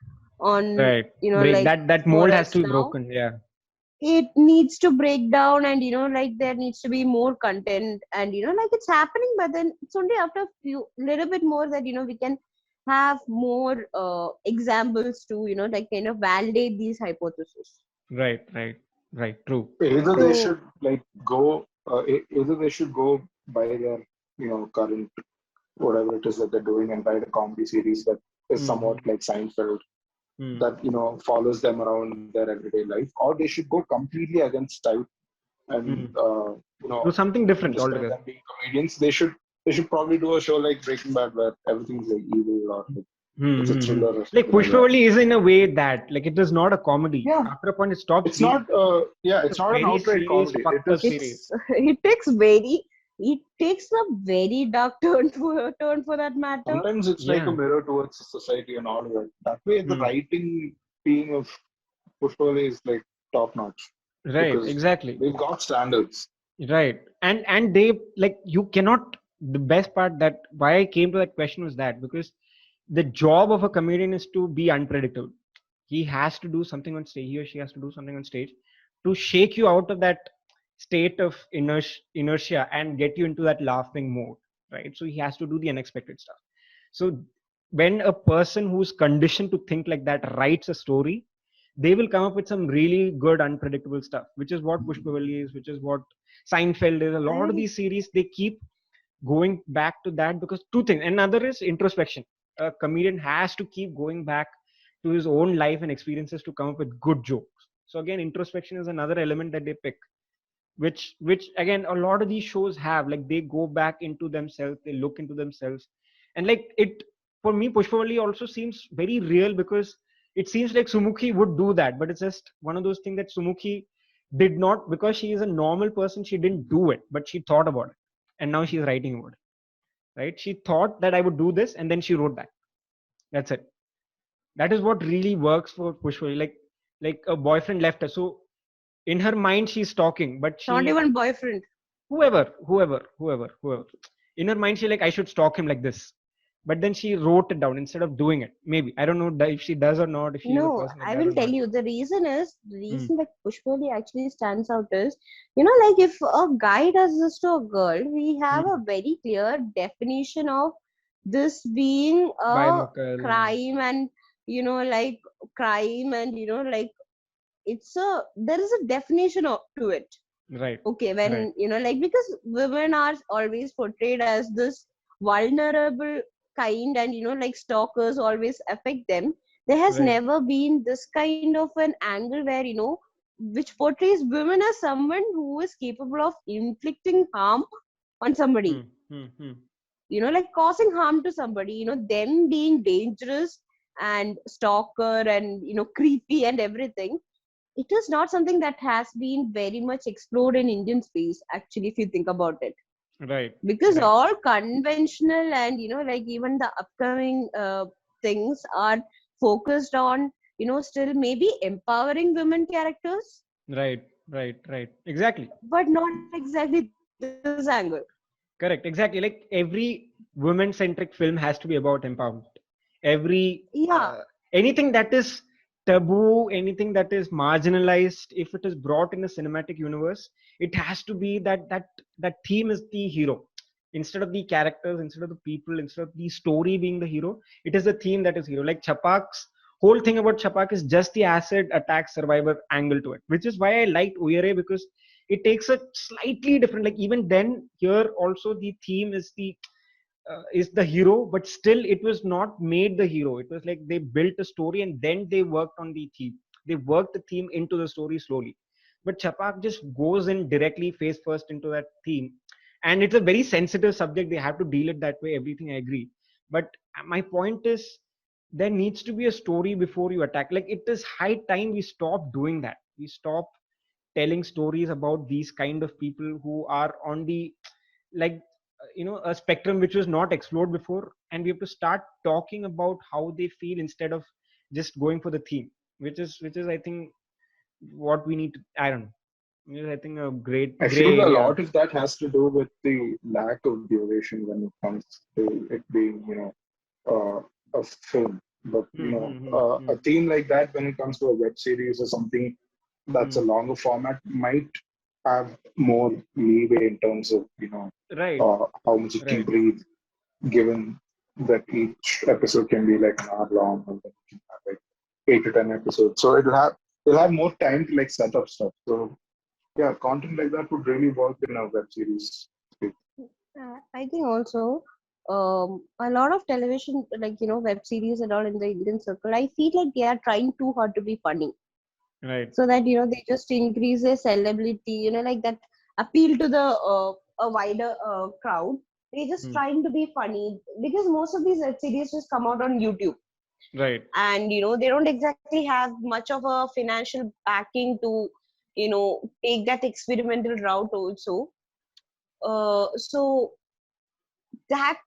on, Right. Break like, that for mold has us to be now. broken. Yeah. It needs to break down, and like there needs to be more content, and like it's happening, but then it's only after a few little bit more that we can have more examples to like kind of validate these hypotheses. Right. Right. Right. True. Either they So should like go, either they should go by their current whatever it is that they're doing and write a comedy series that is Hmm. somewhat like Seinfeld, Hmm. that follows them around their everyday life, or they should go completely against type and Do something different despite altogether. them being comedians, they should probably do a show like Breaking Bad where everything's like evil or like it's a thriller or Like something like that. Pushpavali is in a way that like it is not a comedy. Yeah, After a point, it stops it's being. not. It's It's a not an very outright serious, comedy. It fucked up is. series. It's it takes a very dark turn for that matter. Sometimes it's like a Yeah. mirror towards society and all of that. That way, the Hmm. writing team of Pushpavali is like top notch Right. because Exactly. they've got standards. Right. And they like you cannot. The best part that why I came to that question was that because the job of a comedian is to be unpredictable. He has to do something on stage. He or she has to do something on stage to shake you out of that state of inertia and get you into that laughing mode, right? So he has to do the unexpected stuff. So when a person who's conditioned to think like that writes a story, they will come up with some really good unpredictable stuff, which is what Pushpavalli is, which is what Seinfeld is. A lot of I these series they keep going back to that because two things. Another is introspection. A comedian has to keep going back to his own life and experiences to come up with good jokes. So again, introspection is another element that they pick, which again a lot of these shows have. Like they go back into themselves, they look into themselves, and like it for me, Pushpavali also seems very real because it seems like Sumukhi would do that, but it's just one of those things that Sumukhi did not because she is a normal person. She didn't do it, but she thought about it, and now she's writing about it. Right? She thought that I would do this, and then she wrote that. That's it. That is what really works for Pushpavali. Like a boyfriend left her, so in her mind she's talking, but not she even boyfriend. whoever in her mind she like I should stalk him like this, but then she wrote it down instead of doing it. Maybe I don't know if she does or not, if she is a No, person like I that or will tell not. you the Hmm. reason that Pushpali actually stands out is, like if a guy does this to a girl, we have Hmm. a very clear definition of this being a Bimokal. crime and, like crime and, like there is a definition to it. Right. Okay, Right. when, like because women are always portrayed as this vulnerable kind and, like stalkers always affect them. There has Right. never been this kind of an angle where, which portrays women as someone who is capable of inflicting harm on Hmm. somebody, Hmm. Hmm. like causing harm to somebody, them being dangerous and stalker and, creepy and everything. It is not something that has been very much explored in Indian space, actually, if you think about it. Right. Because Right. all conventional and, like even the upcoming things are focused on, still maybe empowering women characters, Right. Right. Right. Exactly. but not exactly this angle. Correct. Exactly. Like every women centric film has to be about empowerment. Every Yeah, anything that is taboo, anything that is marginalized, if it is brought in a cinematic universe, it has to be that theme is the hero. Instead of the characters, instead of the people, instead of the story being the hero, it is the theme that is hero. Like Chapak's whole thing about Chapak is just the acid attack survivor angle to it, which is why I liked Uyere because it takes a slightly different. Like even then, here also the theme is the hero, but still it was not made the hero. It was like they built a story and then they worked on the theme. They worked the theme into the story slowly. But Chapak just goes in directly face first into that theme. And it's a very sensitive subject. They have to deal it that way. Everything I agree. But my point is there needs to be a story before you attack. Like it is high time we stop doing that. We stop telling stories about these kind of people who are on the like a spectrum which was not explored before, and we have to start talking about how they feel instead of just going for the theme, which is I think what we need to, I don't know, which is, I think a great I gray feel a area. lot of that has to do with the lack of duration when it comes to it being, a film. But Hmm, hmm, hmm, a hmm, theme like that when it comes to a web series or something that's a hmm. longer format might have more leeway in terms of Right. how much it can Right. breathe, given that each episode can be like an hour long, and then you can have like 8 to 10 episodes. So it'll have more time to like set up stuff. So yeah, content like that would really work in a web series. I think also a lot of television, like web series and all in the Indian circle, I feel like they are trying too hard to be funny. Right. so that they just increase their celebrity, like that, appeal to the a wider crowd. They're just Hmm. trying to be funny, because most of these web series just come out on YouTube, Right. and they don't exactly have much of a financial backing to take that experimental route also. So that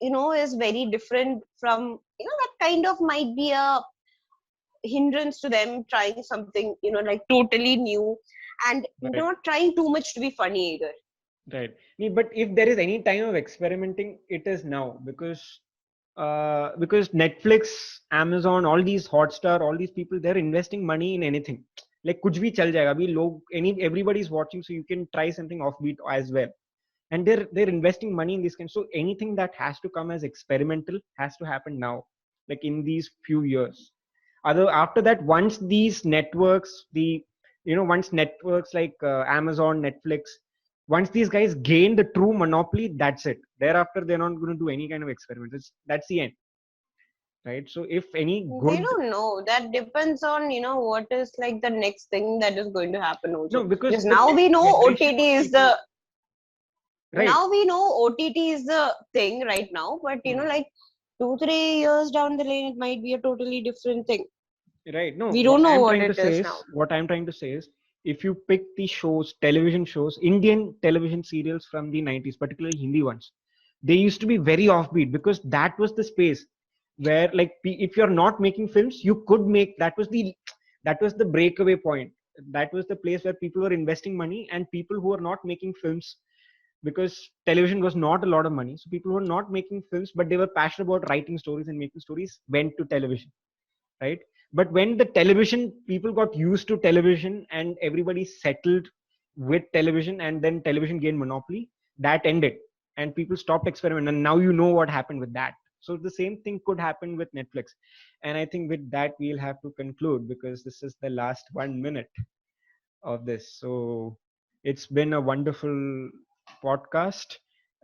is very different from, that kind of might be a hindrance to them trying something like totally new, and Right. not trying too much to be funny either. Right. But if there is any time of experimenting, it is now, because Netflix, Amazon, all these Hotstar, all these people, they're investing money in anything. Like कुछ भी चल जाएगा अभी लोग, everybody's watching, so you can try something offbeat as well. And they're investing money in this kind. So anything that has to come as experimental has to happen now, like in these few years. Other after that, once these networks, once networks like Amazon, Netflix, once these guys gain the true monopoly, that's it. Thereafter, they're not going to do any kind of experiments. That's the end, right? So if any They good, don't know. That depends on what is like the next thing that is going to happen no, also. because Because the now we next know generation OTT of is people, the right? now we know OTT is the thing right now, but Hmm. like 2-3 years down the lane, it might be a totally different thing. Right. No, We what don't know I'm what trying to it say is now. is, if you pick the shows, television shows, Indian television serials from the 90s, particularly Hindi ones, they used to be very offbeat because that was the space where, like, if you're not making films, you could make, that was the breakaway point. That was the place where people were investing money, and people who are not making films, because television was not a lot of money. So people who were not making films, but they were passionate about writing stories and making stories, went to television, right? But when the television, people got used to television and everybody settled with television, and then television gained monopoly, that ended and people stopped experimenting, and now you know what happened with that. So the same thing could happen with Netflix. And I think with that we'll have to conclude, because this is the last 1 minute of this. So it's been a wonderful podcast.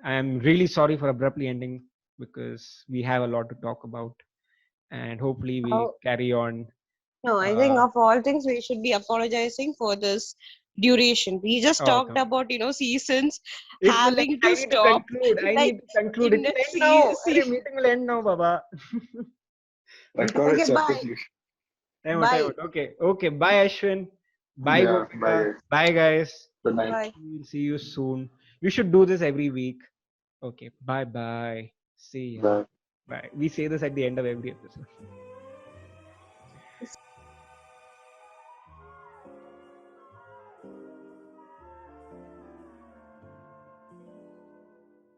I'm really sorry for abruptly ending, because we have a lot to talk about, and hopefully we Oh, carry on. no, I think uh, of all things, we should be apologizing for this duration. We just oh, talked no. about, seasons It's the like, having I to need to stop. conclude. I Like need to conclude. in It will that end now. Arey, see. meeting will end now, Baba. Record it Okay, bye. separately. Time Bye. out. Okay. Okay. Bye, Ashwin. Bye, Yeah, bye Bhumika. guys. Bye, guys. Good night. Bye. We'll see you soon. We should do this every week. Okay. Bye bye. See ya. Bye. Bye. We say this at the end of every episode.